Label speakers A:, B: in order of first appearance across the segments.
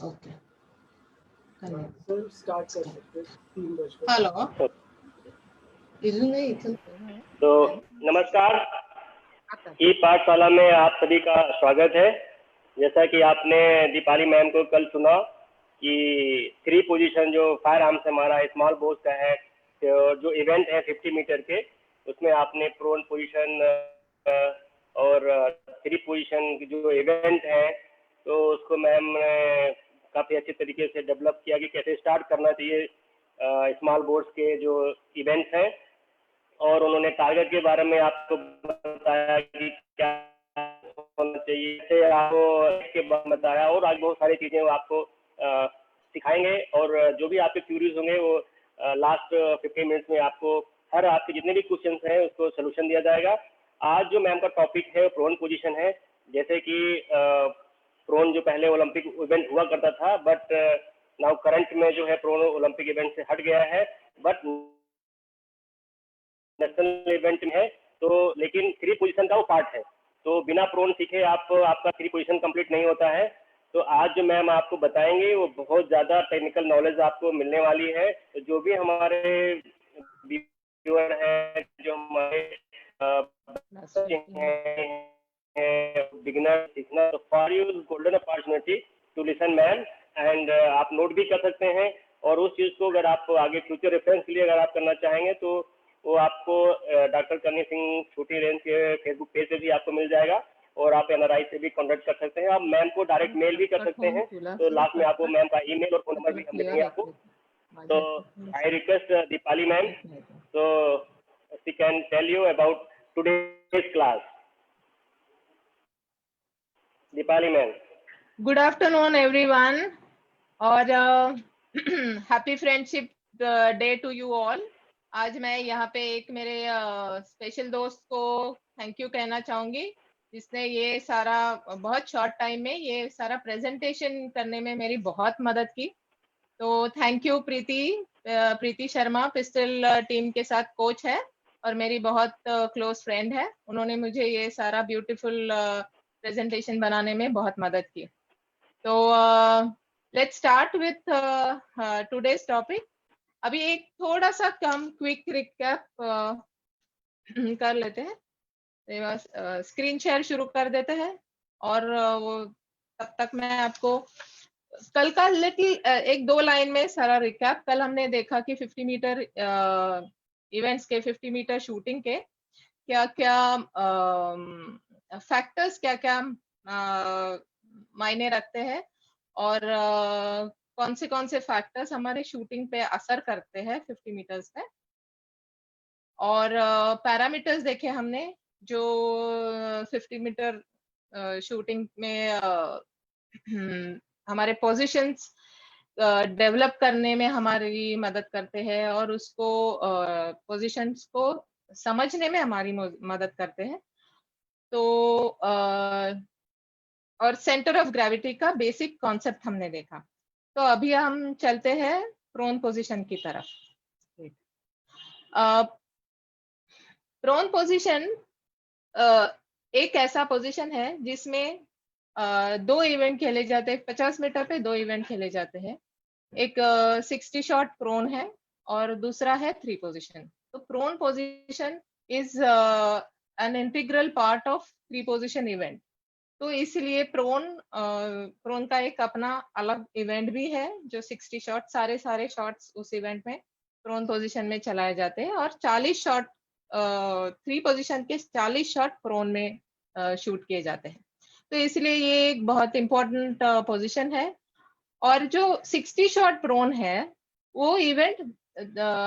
A: Okay
B: sir start कर सकते हैं 3 बजे।
A: हेलो
C: तो नमस्कार, ई पाठशाला में आप सभी का स्वागत है। जैसा कि आपने दीपाली मैम को कल सुना कि 3 पोजीशन जो फायर आर्म्स हमारा स्मॉल बोर्स का है, तो जो इवेंट है 50 मीटर के, उसमें आपने प्रोन पोजीशन और 3 पोजीशन जो इवेंट है तो उसको मैम ने काफ़ी अच्छे तरीके से डेवलप किया कि कैसे स्टार्ट करना चाहिए स्मॉल बोर्ड्स के जो इवेंट्स हैं, और उन्होंने टारगेट के बारे में आपको बताया कि क्या होना चाहिए, से आपको इसके बारे में बताया, और आज बहुत सारी चीज़ें वो आपको सिखाएंगे। और जो भी आपके क्यूरीज होंगे वो लास्ट 15 मिनट्स में आपको हर आपके जितने भी क्वेश्चन हैं उसको सोल्यूशन दिया जाएगा। आज जो मैम का टॉपिक है प्रोन पोजीशन है। जैसे कि प्रोन जो पहले ओलंपिक इवेंट हुआ करता था, बट नाउ करंट में जो है प्रोन ओलंपिक इवेंट से हट गया है, बट नेशनल इवेंट में है, तो लेकिन 3 पोजीशन का वो पार्ट है। तो बिना प्रोन सीखे आपका 3 पोजीशन कंप्लीट नहीं होता है। तो आज जो मैम आपको बताएंगे वो बहुत ज़्यादा टेक्निकल नॉलेज आपको मिलने वाली है। तो जो भी हमारे व्यूअर हैं, जो हमारे बच्चे हैं बिगिनर सीखना, तो for you golden opportunity to listen ma'am, and आप नोट भी कर सकते हैं। और उस चीज़ को अगर आप आगे फ्यूचर रेफरेंस के लिए अगर आप करना चाहेंगे तो वो आपको डॉक्टर करनी सिंह छोटी रेंज के फेसबुक पेज पे भी आपको मिल जाएगा, और आप NRI से भी कॉन्टेक्ट कर सकते हैं। आप मैम को डायरेक्ट मेल भी कर सकते हैं। तो लास्ट में आपको मैम का ईमेल और फोन नंबर भी हम देंगे आपको। तो आई रिक्वेस्ट दीपाली मैम, तो she can tell you about today's class. Deepali ma'am.
D: Good afternoon everyone, और happy friendship day to you all. आज मैं यहाँ पे एक मेरे स्पेशल दोस्त को थैंक यू कहना चाहूंगी, जिसने ये सारा बहुत शॉर्ट टाइम में ये सारा प्रेजेंटेशन करने में मेरी बहुत मदद की। तो thank you Preeti Sharma, pistol team के साथ कोच है और मेरी बहुत क्लोज फ्रेंड है। उन्होंने मुझे ये सारा ब्यूटीफुल प्रेजेंटेशन बनाने में बहुत मदद की। तो let's start with today's topic. अभी एक थोड़ा सा कम क्विक रिकैप कर लेते हैं। स्क्रीन शेयर शुरू कर देते हैं, और वो तब तक मैं आपको कल का लिटिल 1-2 लाइन में सारा रिकैप। कल हमने देखा कि 50 मीटर इवेंट्स के 50 मीटर शूटिंग के क्या क्या फैक्टर्स क्या क्या मायने रखते हैं, और कौन से फैक्टर्स हमारे शूटिंग पे असर करते हैं 50 मीटर्स पे। और पैरामीटर्स देखे हमने जो 50 मीटर शूटिंग में हमारे पोजीशंस डेवलप करने में हमारी मदद करते हैं, और उसको पोजीशंस को समझने में हमारी मदद करते हैं। तो और सेंटर ऑफ ग्रेविटी का बेसिक कॉन्सेप्ट हमने देखा। तो अभी हम चलते हैं प्रोन पोजीशन की तरफ। प्रोन पोजीशन एक ऐसा पोजीशन है जिसमें 2 इवेंट खेले जाते हैं। 50 मीटर पे 2 इवेंट खेले जाते हैं। एक 60 शॉट प्रोन है और दूसरा है 3 पोजीशन। तो prone position is an integral part of 3 position event. तो इसलिए प्रोन का एक अपना अलग इवेंट भी है जो 60 शॉट, सारे शॉट्स उस इवेंट में प्रोन पोजीशन में चलाए जाते हैं, और 40 शॉट 3 पोजीशन के 40 शॉट प्रोन में शूट किए जाते हैं। तो इसलिए ये एक बहुत इंपॉर्टेंट पोजीशन है। और जो 60 शॉट प्रोन है वो इवेंट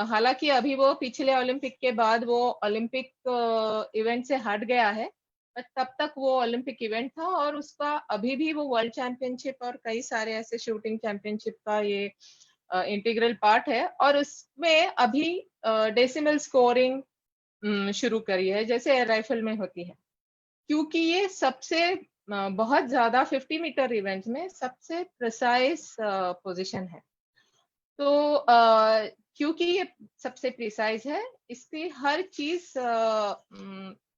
D: हालांकि अभी वो पिछले ओलंपिक के बाद वो ओलंपिक इवेंट से हट गया है, बट तब तक वो ओलंपिक इवेंट था, और उसका अभी भी वो वर्ल्ड चैंपियनशिप और कई सारे ऐसे शूटिंग चैंपियनशिप का ये इंटीग्रल पार्ट है। और उसमें अभी डेसिमल स्कोरिंग शुरू करी है जैसे एयर राइफल में होती है, क्योंकि ये सबसे बहुत ज्यादा 50 मीटर इवेंट में सबसे प्रिसाइज पोजीशन है। तो क्योंकि ये सबसे प्रिसाइज है, इसकी हर चीज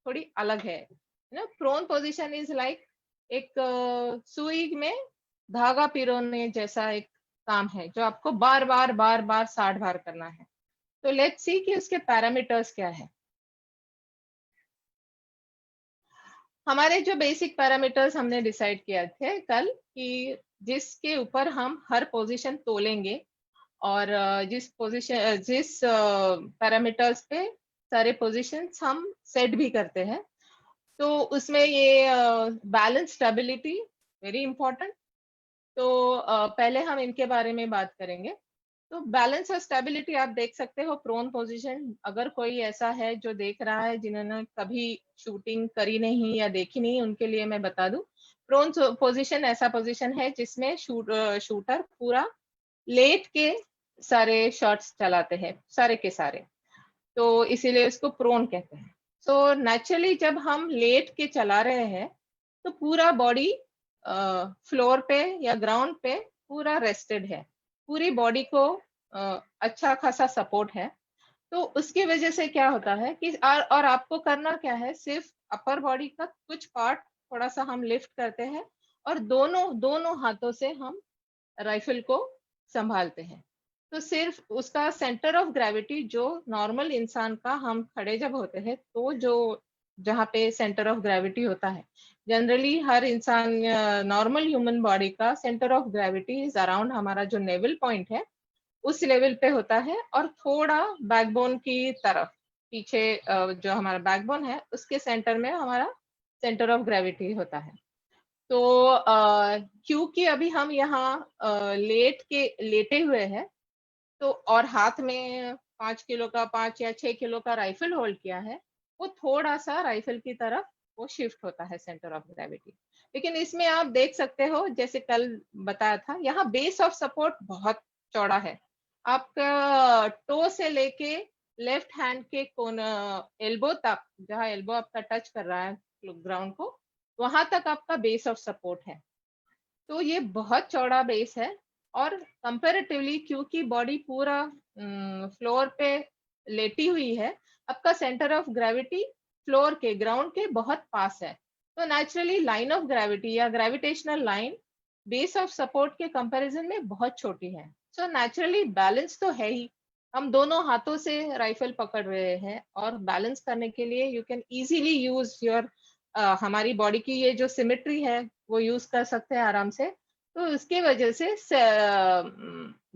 D: थोड़ी अलग है ना। प्रोन पोजीशन इज लाइक एक सुई में धागा पिरोने जैसा एक काम है जो आपको बार बार 60 बार करना है। तो लेट्स सी कि उसके पैरामीटर्स क्या है। हमारे जो बेसिक पैरामीटर्स हमने डिसाइड किया थे कल कि जिसके ऊपर हम हर पोजीशन तोलेंगे और जिस पैरामीटर्स पे सारे पोजीशंस हम सेट भी करते हैं, तो उसमें ये बैलेंस स्टेबिलिटी वेरी इंपॉर्टेंट। तो पहले हम इनके बारे में बात करेंगे। तो बैलेंस और स्टेबिलिटी आप देख सकते हो प्रोन पोजीशन। अगर कोई ऐसा है जो देख रहा है जिन्होंने कभी शूटिंग करी नहीं या देखी नहीं, उनके लिए मैं बता दूं, प्रोन पोजीशन ऐसा पोजीशन है जिसमें शूटर पूरा लेट के सारे शॉट्स चलाते हैं, सारे के सारे। तो इसीलिए उसको प्रोन कहते हैं। तो नेचुरली जब हम लेट के चला रहे हैं तो पूरा बॉडी फ्लोर पे या ग्राउंड पे पूरा रेस्टेड है, पूरी बॉडी को अच्छा खासा सपोर्ट है। तो उसकी वजह से क्या होता है कि और आपको करना क्या है, सिर्फ अपर बॉडी का कुछ पार्ट थोड़ा सा हम लिफ्ट करते हैं और दोनों हाथों से हम राइफल को संभालते हैं। तो सिर्फ उसका सेंटर ऑफ ग्रेविटी जो नॉर्मल इंसान का, हम खड़े जब होते हैं तो जो जहाँ पे सेंटर ऑफ ग्रेविटी होता है, जनरली हर इंसान नॉर्मल ह्यूमन बॉडी का centre of gravity is around हमारा जो नेवल पॉइंट है उस लेवल पे होता है, और थोड़ा बैकबोन की तरफ पीछे जो हमारा बैकबोन है उसके सेंटर में हमारा सेंटर ऑफ ग्रेविटी होता है। तो क्योंकि अभी हम यहाँ लेटे हुए हैं, तो और हाथ में 5 किलो का 5 या 6 किलो का राइफल होल्ड किया है, वो थोड़ा सा राइफल की तरफ वो शिफ्ट होता है सेंटर ऑफ ग्रेविटी। लेकिन इसमें आप देख सकते हो जैसे कल बताया था, यहाँ बेस ऑफ सपोर्ट बहुत चौड़ा है। आपका टो से लेके लेफ्ट हैंड के कोना एल्बो तक, जहाँ एल्बो आपका टच कर रहा है ग्राउंड को, वहां तक आपका बेस ऑफ सपोर्ट है। तो ये बहुत चौड़ा बेस है, और कंपैरेटिवली क्योंकि बॉडी पूरा फ्लोर पे लेटी हुई है, आपका सेंटर ऑफ ग्रेविटी फ्लोर के, ग्राउंड के बहुत पास है। तो नेचुरली लाइन ऑफ ग्रेविटी या gravitational line base of support के कंपैरिजन में बहुत छोटी है। सो नेचुरली बैलेंस तो है ही, हम दोनों हाथों से राइफल पकड़ रहे हैं, और बैलेंस करने के लिए you can easily use your हमारी बॉडी की ये जो सिमेट्री है वो यूज कर सकते हैं आराम से। तो उसकी वजह से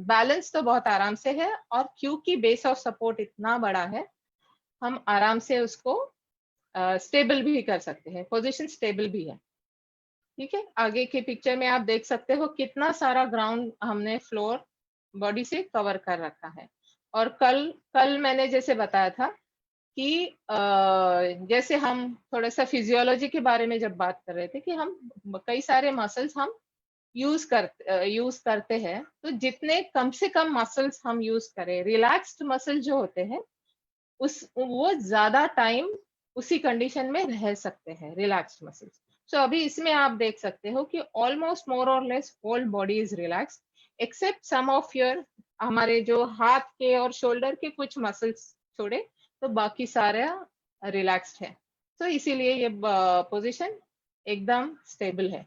D: बैलेंस तो बहुत आराम से है, और क्योंकि बेस ऑफ सपोर्ट इतना बड़ा है, हम आराम से उसको स्टेबल भी कर सकते हैं, पोजीशन स्टेबल भी है। ठीक है, आगे के पिक्चर में आप देख सकते हो कितना सारा ग्राउंड हमने फ्लोर बॉडी से कवर कर रखा है। और कल मैंने जैसे बताया था कि जैसे हम थोड़ा सा फिजियोलॉजी के बारे में जब बात कर रहे थे कि हम कई सारे मसल्स हम यूज करते हैं, तो जितने कम से कम मसल्स हम यूज करें, रिलैक्स्ड मसल जो होते हैं वो ज्यादा टाइम उसी कंडीशन में रह सकते हैं, रिलैक्स्ड मसल्स। सो अभी इसमें आप देख सकते हो कि ऑलमोस्ट मोर और less whole body is relaxed except some of your, हमारे जो हाथ के और शोल्डर के कुछ मसल्स छोड़े तो बाकी सारे रिलैक्स्ड है। तो इसीलिए ये पोजीशन एकदम स्टेबल है।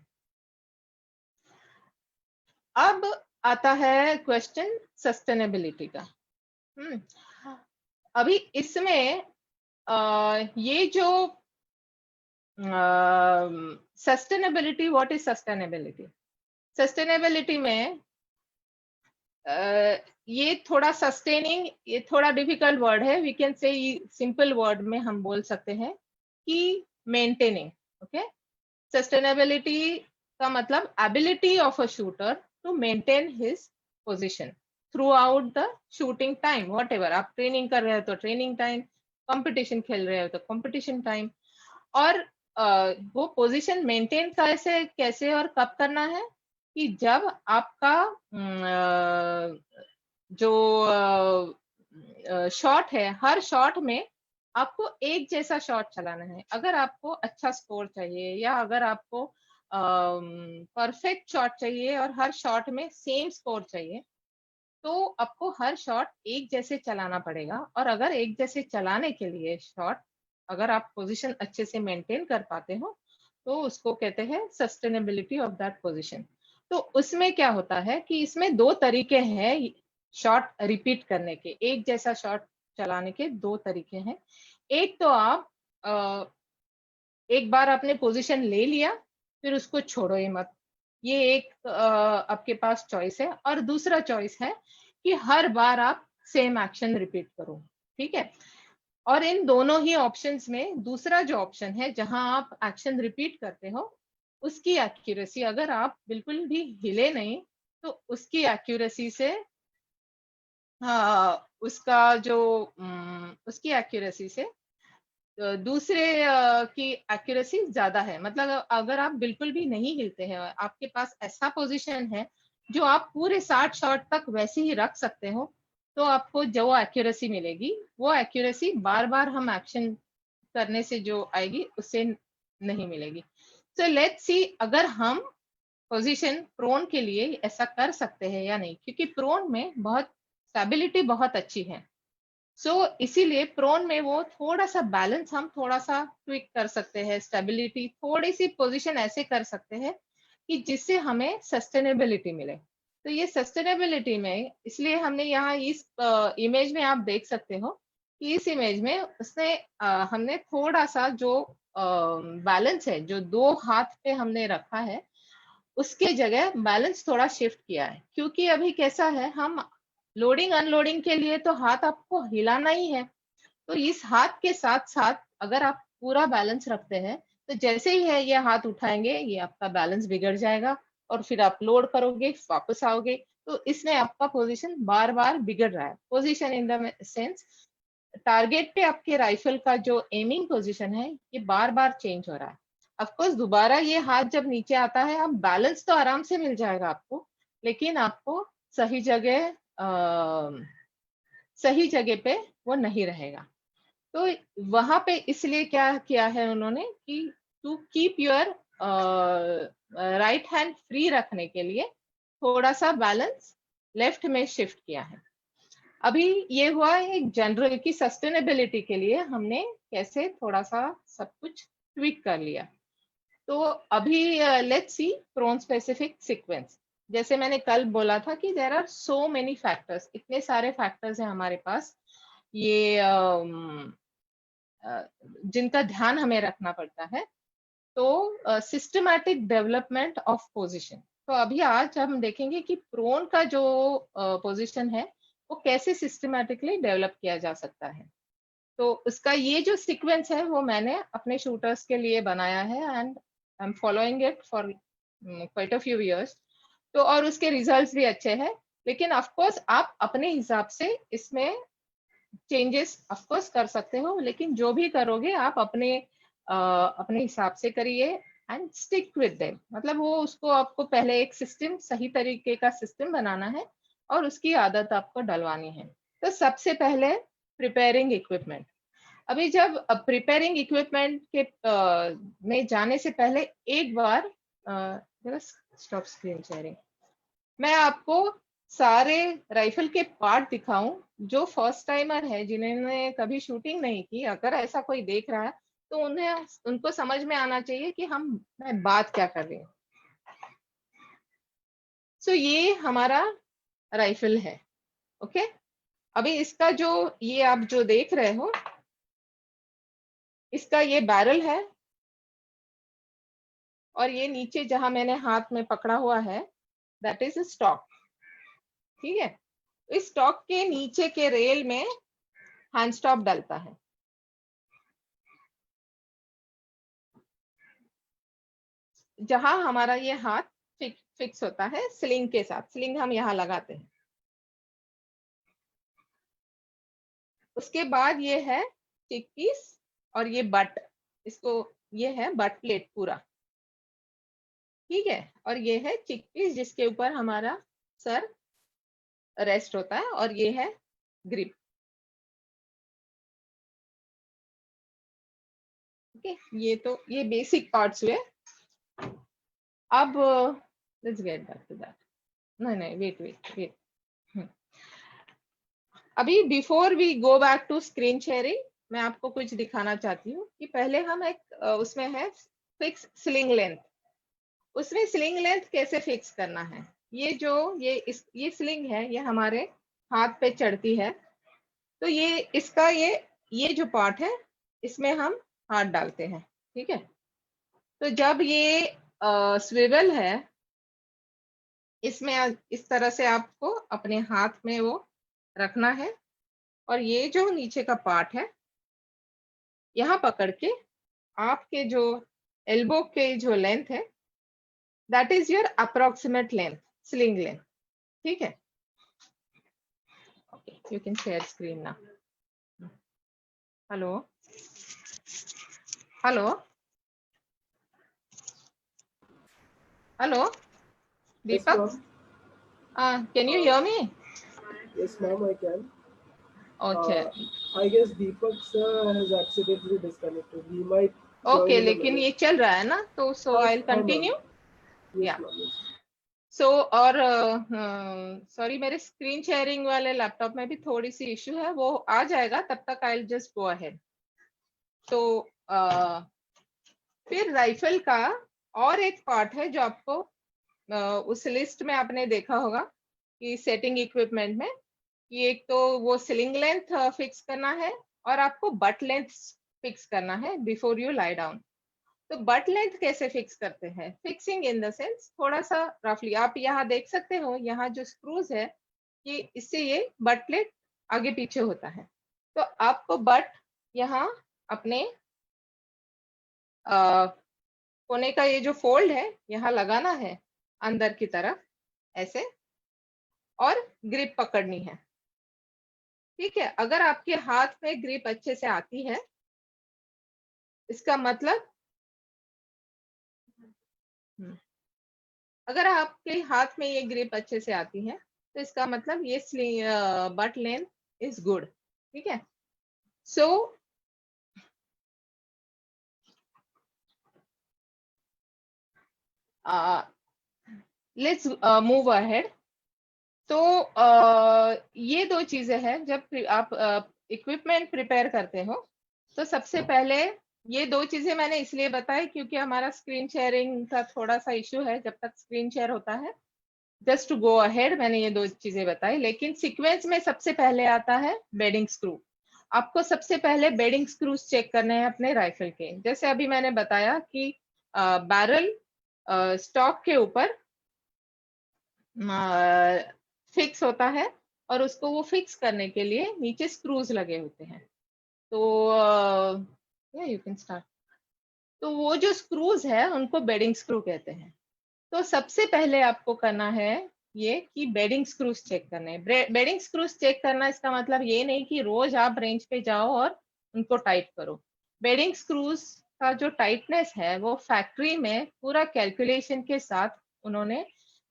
D: अब आता है क्वेश्चन सस्टेनेबिलिटी का। अभी इसमें ये जो sustainability, what is sustainability? Sustainability में ये थोड़ा सस्टेनिंग, ये थोड़ा डिफिकल्ट वर्ड है। We can say simple word में हम बोल सकते हैं कि मेंटेनिंग। ओके, सस्टेनेबिलिटी का मतलब ability of a shooter to maintain his position throughout the shooting time, whatever. आप ट्रेनिंग कर रहे हो तो ट्रेनिंग टाइम, कंपटीशन खेल रहे हो तो कंपटीशन टाइम। और वो पोजीशन मेंटेन कैसे और कब करना है कि जब आपका जो शॉट है, हर शॉट में आपको एक जैसा शॉट चलाना है। अगर आपको अच्छा स्कोर चाहिए या अगर आपको परफेक्ट शॉट चाहिए और हर शॉट में सेम स्कोर चाहिए, तो आपको हर शॉट एक जैसे चलाना पड़ेगा। और अगर एक जैसे चलाने के लिए शॉट, अगर आप पोजीशन अच्छे से मेंटेन कर पाते हो, तो उसको कहते हैं सस्टेनेबिलिटी ऑफ दैट पोजीशन। तो उसमें क्या होता है कि इसमें दो तरीके हैं शॉट रिपीट करने के, एक जैसा शॉट चलाने के दो तरीके हैं। एक तो आप एक बार आपने पोजीशन ले लिया फिर उसको छोड़ो ही मत, ये एक आपके पास चॉइस है। और दूसरा चॉइस है कि हर बार आप सेम एक्शन रिपीट करो, ठीक है। और इन दोनों ही ऑप्शंस में दूसरा जो ऑप्शन है जहां आप एक्शन रिपीट करते हो, उसकी एक्यूरेसी अगर आप बिल्कुल भी हिले नहीं तो उसकी एक्यूरेसी से उसका जो उसकी एक्यूरेसी से दूसरे की एक्यूरेसी ज्यादा है। मतलब अगर आप बिल्कुल भी नहीं हिलते हैं, आपके पास ऐसा पोजीशन है जो आप पूरे 60 शॉट तक वैसे ही रख सकते हो, तो आपको जो एक्यूरेसी मिलेगी वो एक्यूरेसी बार बार हम एक्शन करने से जो आएगी उससे नहीं मिलेगी। सो लेट्स सी अगर हम पोजीशन प्रोन के लिए ऐसा कर सकते हैं या नहीं, क्योंकि प्रोन में बहुत स्टेबिलिटी बहुत अच्छी है। इसीलिए प्रोन में वो थोड़ा सा बैलेंस हम थोड़ा सा ट्विक कर सकते हैं, स्टेबिलिटी थोड़ी सी पोजीशन ऐसे कर सकते हैं कि जिससे हमें सस्टेनेबिलिटी मिले। तो ये सस्टेनेबिलिटी में इसलिए हमने यहाँ इस इमेज में आप देख सकते हो कि इस इमेज में उसने हमने थोड़ा सा जो बैलेंस है जो दो हाथ पे हमने रखा है उसके जगह बैलेंस थोड़ा शिफ्ट किया है, क्योंकि अभी कैसा है हम लोडिंग अनलोडिंग के लिए तो हाथ आपको हिलाना ही है। तो इस हाथ के साथ साथ अगर आप पूरा बैलेंस रखते हैं तो जैसे ही है ये हाथ उठाएंगे ये आपका बैलेंस बिगड़ जाएगा और फिर आप लोड करोगे वापस आओगे, तो इसमें आपका पोजीशन बार बार बिगड़ रहा है। Position in the sense target पे आपके राइफल का जो एमिंग पोजीशन है ये बार बार चेंज हो रहा है। ऑफकोर्स दोबारा ये हाथ जब नीचे आता है आप बैलेंस तो आराम से मिल जाएगा आपको, लेकिन आपको सही जगह सही जगह पे वो नहीं रहेगा। तो वहां पे इसलिए क्या किया है उन्होंने कि to keep your right hand free रखने के लिए थोड़ा सा बैलेंस लेफ्ट में शिफ्ट किया है। अभी ये हुआ एक जनरल की सस्टेनेबिलिटी के लिए हमने कैसे थोड़ा सा सब कुछ ट्विक कर लिया। तो अभी let's see prone specific sequence. जैसे मैंने कल बोला था कि there are so many factors, इतने सारे फैक्टर्स हैं हमारे पास ये जिनका ध्यान हमें रखना पड़ता है। तो सिस्टमैटिक डेवलपमेंट ऑफ पोजीशन, तो अभी आज हम देखेंगे कि प्रोन का जो पोजीशन है वो कैसे सिस्टमैटिकली डेवलप किया जा सकता है। तो उसका ये जो सीक्वेंस है वो मैंने अपने शूटर्स के लिए बनाया है and I am following it for quite a few years. तो और उसके रिजल्ट्स भी अच्छे हैं, लेकिन ऑफ कोर्स आप अपने हिसाब से इसमें चेंजेस ऑफ कोर्स कर सकते हो, लेकिन जो भी करोगे आप अपने हिसाब से करिए एंड स्टिक विद देम। मतलब वो उसको आपको पहले एक सिस्टम सही तरीके का सिस्टम बनाना है और उसकी आदत आपको डलवानी है। तो सबसे पहले प्रिपेयरिंग इक्विपमेंट। अभी जब प्रिपेयरिंग इक्विपमेंट के में जाने से पहले एक बार स्टॉप स्क्रीन शेयरिंग, मैं आपको सारे राइफल के पार्ट दिखाऊं। जो फर्स्ट टाइमर है जिन्होंने कभी शूटिंग नहीं की, अगर ऐसा कोई देख रहा है तो उनको समझ में आना चाहिए कि मैं बात क्या कर रही हूँ। ये हमारा राइफल है, ओके। अभी इसका जो ये आप जो देख रहे हो इसका ये बैरल है और ये नीचे जहां मैंने हाथ में पकड़ा हुआ है दैट इज स्टॉक, ठीक है। इस स्टॉक के नीचे के रेल में हैंड स्टॉप डलता है। जहां हमारा ये हाथ फिक्स होता है स्लिंग के साथ, स्लिंग हम यहाँ लगाते हैं। उसके बाद ये है चिक पीस और ये बट, इसको ये है बट प्लेट पूरा, ठीक है। और ये है चिक पीस जिसके ऊपर हमारा सर रेस्ट होता है और ये है ग्रिप, ओके। ये बेसिक पार्ट्स हुए। अब let's get back to that. नहीं वेट अभी before we go back to screen sharing मैं आपको कुछ दिखाना चाहती हूँ कि पहले हम एक उसमें है फिक्स स्लिंग लेंथ। उसमें स्लिंग लेंथ कैसे फिक्स करना है, ये स्लिंग है, ये हमारे हाथ पे चढ़ती है। तो इसका ये जो पार्ट है, इसमें हम हाथ डालते हैं, ठीक है। तो जब ये स्विवल है, इसमें इस तरह से आपको अपने हाथ में वो रखना है, और ये जो नीचे का पार्ट है, यहाँ पकड़ के आपके जो एल्बो के जो लेंथ है, that is your approximate length, sling length, ठीक है। Okay, you can share screen now. Hello hello hello
B: Yes,
D: Deepak,
B: ma'am.
D: Can you hear me?
B: Yes, ma'am, I can.
D: Okay
B: I guess Deepak sir has accidentally disconnected. He might join
D: okay,
B: in a
D: लेकिन
B: minute.
D: ये चल रहा है ना, तो सो आई
B: हाँ, ma'am.
D: Continue.
B: Yes,
D: या
B: ma'am. Yes.
D: सो और सॉरी, मेरे स्क्रीन शेयरिंग वाले लैपटॉप में भी थोड़ी सी इश्यू है, वो आ जाएगा, तब तक I will just go ahead. तो फिर राइफल का और एक पार्ट है जो आपको उस लिस्ट में आपने देखा होगा कि सेटिंग इक्विपमेंट में, कि एक तो वो स्लिंग लेंथ फिक्स करना है, और आपको बट लेंथ फिक्स करना है बिफोर यू लाई डाउन। तो बट लेंथ कैसे फिक्स करते हैं? फिक्सिंग इन द सेंस, थोड़ा सा रफली आप यहाँ देख सकते हो, यहाँ जो स्क्रूज है, कि इससे ये बट प्लेट आगे पीछे होता है। तो आपको बट यहाँ अपने कोने का ये जो फोल्ड है, यहाँ लगाना है अंदर की तरफ ऐसे, और ग्रिप पकड़नी है, ठीक है। अगर आपके हाथ में ग्रिप अच्छे से आती है, इसका मतलब अगर आपके हाथ में ये ग्रिप अच्छे से आती है, तो इसका मतलब ये बट लेंथ इज गुड, ठीक है। So let's move ahead. तो ये दो चीजें हैं, जब आप इक्विपमेंट प्रिपेयर करते हो, तो सबसे पहले ये दो चीजें मैंने इसलिए बताई क्योंकि हमारा स्क्रीन शेयरिंग का थोड़ा सा इश्यू है। जब तक स्क्रीन शेयर होता है, जस्ट टू गो अहेड, मैंने ये दो चीजें बताई। लेकिन सीक्वेंस में सबसे पहले आता है बेडिंग स्क्रू। आपको सबसे पहले बेडिंग स्क्रूज चेक करने हैं अपने राइफल के। जैसे अभी मैंने बताया कि बैरल स्टॉक के ऊपर फिक्स होता है, और उसको वो फिक्स करने के लिए नीचे स्क्रूज लगे होते हैं। तो यू कैन स्टार्ट। तो वो जो स्क्रूज है, उनको बेडिंग स्क्रू कहते हैं। तो सबसे पहले आपको करना है ये कि बेडिंग स्क्रूज चेक करने हैं। बेडिंग स्क्रूज चेक करना, इसका मतलब ये नहीं कि रोज आप रेंज पे जाओ और उनको टाइट करो। बेडिंग स्क्रूज का जो टाइटनेस है, वो फैक्ट्री में पूरा कैलकुलेशन के साथ उन्होंने,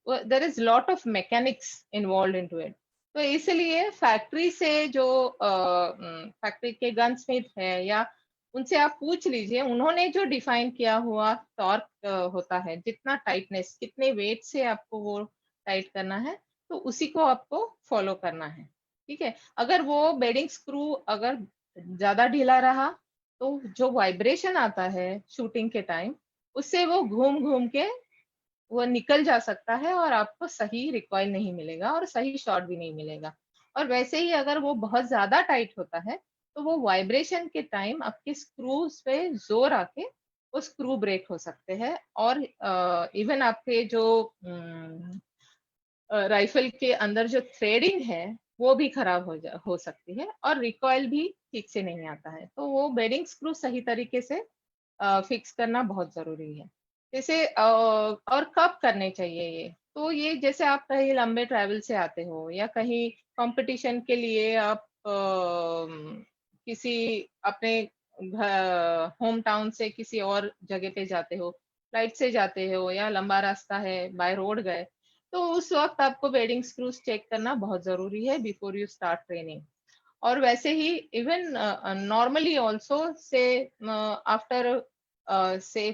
D: there is lot of mechanics involve into it. तो इसलिए फैक्ट्री से जो फैक्ट्री के गन स्मिथ है, या उनसे आप पूछ लीजिए, उन्होंने जो डिफाइन किया हुआ टॉर्क होता है, जितना टाइटनेस, कितने वेट से आपको वो टाइट करना है, तो उसी को आपको फॉलो करना है, ठीक है। अगर वो बेडिंग स्क्रू अगर ज्यादा ढीला रहा, तो जो वाइब्रेशन आता है शूटिंग के टाइम, उससे वो घूम घूम के वो निकल जा सकता है, और आपको सही रिकॉइल नहीं मिलेगा और सही शॉट भी नहीं मिलेगा। और वैसे ही अगर वो बहुत ज्यादा टाइट होता है, तो वो वाइब्रेशन के टाइम आपके स्क्रूज पे जोर आके वो स्क्रू ब्रेक हो सकते हैं, और इवन आपके जो राइफल के अंदर जो थ्रेडिंग है, वो भी खराब हो सकती है, और रिकॉइल भी ठीक से नहीं आता है। तो वो बेडिंग स्क्रू सही तरीके से फिक्स करना बहुत जरूरी है। जैसे और कब करने चाहिए ये? तो ये जैसे आप कहीं लंबे ट्रैवल से आते हो, या कहीं कंपटीशन के लिए आप किसी अपने होम टाउन से किसी और जगह पे जाते हो, फ्लाइट से जाते हो, या लंबा रास्ता है बाय रोड गए, तो उस वक्त आपको बेडिंग स्क्रूज चेक करना बहुत जरूरी है बिफोर यू स्टार्ट ट्रेनिंग। और वैसे ही even normally also say after say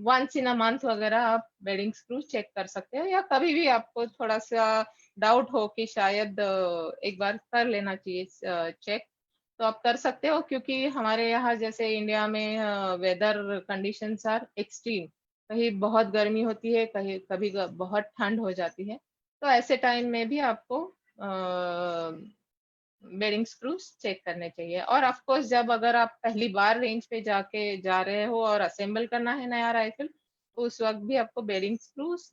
D: once in a month वगैरह आप बेडिंग स्क्रू चेक कर सकते हो, या कभी भी आपको थोड़ा सा डाउट हो कि शायद एक बार कर लेना चाहिए चेक, तो आप कर सकते हो। क्योंकि हमारे यहाँ जैसे इंडिया में वेदर कंडीशंस आर एक्सट्रीम, कहीं बहुत गर्मी होती है, कहीं कभी बहुत ठंड हो जाती है। तो ऐसे टाइम में भी आपको बेरिंग स्क्रूज चेक करने चाहिए। और ऑफ कोर्स जब अगर आप पहली बार रेंज पे जाके जा रहे हो और असेंबल करना है नया राइफल, तो उस वक्त भी आपको बेरिंग स्क्रूज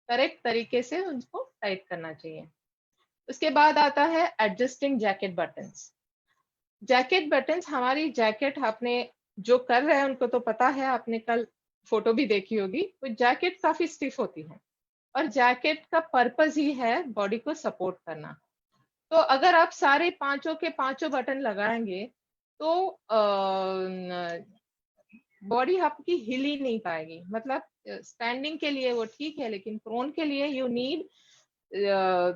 D: करेक्ट तरीके से उनको टाइट करना चाहिए। उसके बाद आता है adjusting jacket buttons. Jacket buttons, हमारी जैकेट आपने जो कर रहे हैं उनको तो पता है, आपने कल फोटो भी देखी होगी, वो जैकेट काफी स्टिफ होती है और जैकेट का पर्पस ही है बॉडी को सपोर्ट करना। तो अगर आप सारे पांचों के पांचों बटन लगाएंगे तो बॉडी आपकी हिल ही नहीं पाएगी। मतलब स्टैंडिंग के लिए वो ठीक है, लेकिन प्रोन के लिए यू नीड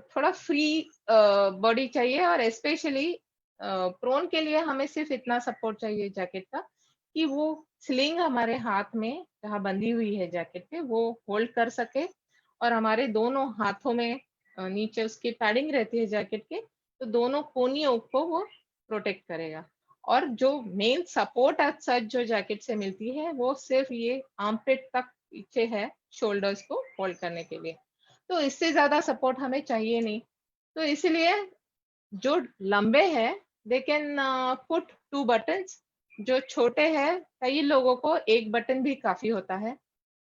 D: थोड़ा फ्री बॉडी चाहिए। और स्पेशली प्रोन के लिए हमें सिर्फ इतना सपोर्ट चाहिए जैकेट का कि वो स्लिंग हमारे हाथ में जहाँ बंधी हुई है जैकेट पे वो होल्ड कर सके, और हमारे दोनों हाथों में नीचे उसकी पैडिंग रहती है जैकेट के, तो दोनों कोनियों को वो प्रोटेक्ट करेगा। और जो मेन सपोर्ट आज सच जो जैकेट से मिलती है वो सिर्फ ये आर्मपिट तक पीछे है, शोल्डर्स को होल्ड करने के लिए। तो इससे ज्यादा सपोर्ट हमें चाहिए नहीं। तो इसलिए जो लंबे हैं दे कैन पुट 2 बटन्स, जो छोटे हैं कई लोगों को एक बटन भी काफी होता है।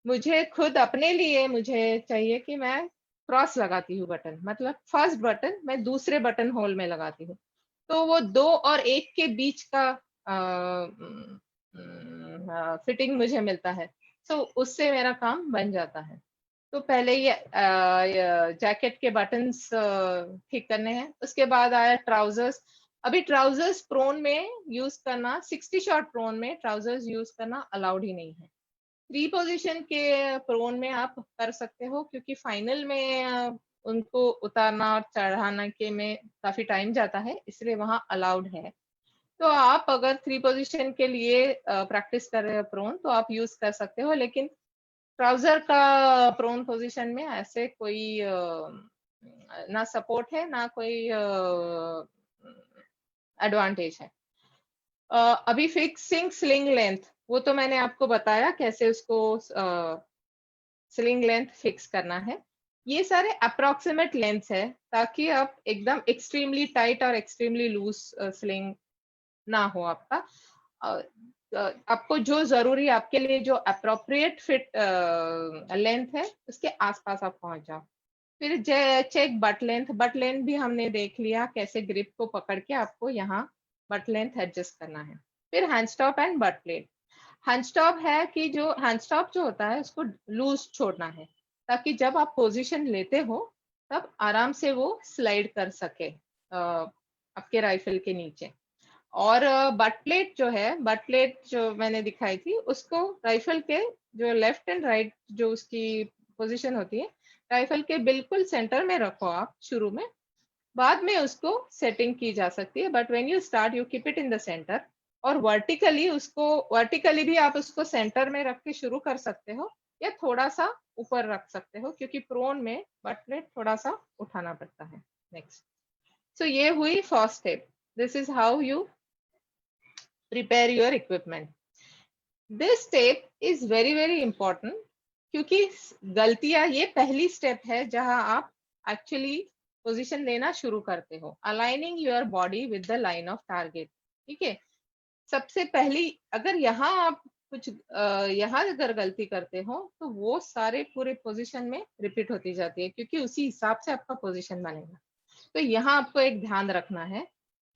D: मुझे खुद अपने लिए मुझे चाहिए कि मैं क्रॉस लगाती हूँ बटन, मतलब फर्स्ट बटन मैं दूसरे बटन होल में लगाती हूँ, तो वो 2 और 1 के बीच का फिटिंग मुझे मिलता है। सो उससे मेरा काम बन जाता है। तो पहले ये जैकेट के बटन्स ठीक करने हैं। उसके बाद आया ट्राउजर्स। अभी ट्राउजर्स प्रोन में यूज करना, 60 शॉट प्रोन में ट्राउजर्स यूज करना अलाउड ही नहीं है। 3 पोजीशन के प्रोन में आप कर सकते हो, क्योंकि फाइनल में उनको उतारना और चढ़ाना के में काफी टाइम जाता है, इसलिए वहां अलाउड है। तो आप अगर 3 पोजीशन के लिए प्रैक्टिस कर रहे हो प्रोन, तो आप यूज कर सकते हो। लेकिन ट्राउजर का प्रोन पोजीशन में ऐसे कोई ना सपोर्ट है ना कोई एडवांटेज है। अभी फिक्सिंग स्लिंग लेंथ, वो तो मैंने आपको बताया कैसे उसको स्लिंग लेंथ फिक्स करना है। ये सारे अप्रोक्सीमेट लेंथ है, ताकि आप एकदम एक्सट्रीमली टाइट और एक्सट्रीमली लूज स्लिंग ना हो आपका। आपको जो जरूरी आपके लिए जो अप्रोप्रिएट फिट लेंथ है उसके आसपास आप पहुंच जाओ। फिर check butt length. Butt length भी हमने देख लिया कैसे ग्रिप को पकड़ के आपको यहाँ बट लेंथ एडजस्ट करना है। फिर hand stop and but plate. Hand stop है कि जो हैंड स्टॉप जो होता है उसको लूज छोड़ना है, ताकि जब आप पोजीशन लेते हो तब आराम से वो स्लाइड कर सके आपके राइफल के नीचे। और बट प्लेट जो है, बट प्लेट जो मैंने दिखाई थी उसको राइफल के जो लेफ्ट एंड राइट जो उसकी पोजीशन होती है, राइफल के बिल्कुल सेंटर में रखो आप शुरू में, बाद में उसको सेटिंग की जा सकती है। But when you start you keep it in the centre. और वर्टिकली भी आप उसको सेंटर में रख के शुरू कर सकते हो, या थोड़ा सा ऊपर रख सकते हो, क्योंकि प्रोन में बट प्लेट थोड़ा सा उठाना पड़ता है। नेक्स्ट, सो ये हुई first step. This is how you prepare your equipment. This step is very very important, क्योंकि गलतियां, ये पहली स्टेप है जहां आप एक्चुअली पोजीशन लेना शुरू करते हो। Aligning your body with the line of target. ठीक है, सबसे पहली अगर यहाँ आप कुछ यहाँ अगर गलती करते हो तो वो सारे पूरे पोजीशन में रिपीट होती जाती है, क्योंकि उसी हिसाब से आपका पोजीशन बनेगा। तो यहाँ आपको एक ध्यान रखना है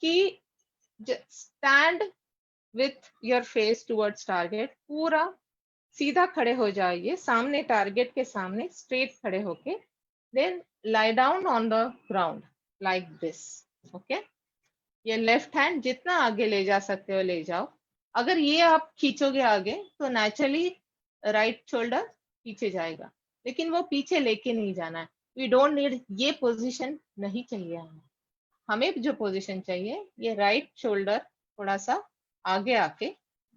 D: कि stand with your face towards target. पूरा सीधा खड़े हो जाइए सामने, टारगेट के सामने स्ट्रेट खड़े होके। Then lie down on the ground like this. Okay, ये लेफ्ट हैंड जितना आगे ले जा सकते हो ले जाओ। अगर ये आप खींचोगे आगे तो नेचुरली राइट शोल्डर पीछे जाएगा, लेकिन वो पीछे लेके नहीं जाना है। वी डोंट नीड, ये पोजीशन नहीं चाहिए हमें जो पोजीशन चाहिए ये राइट शोल्डर थोड़ा सा आगे आके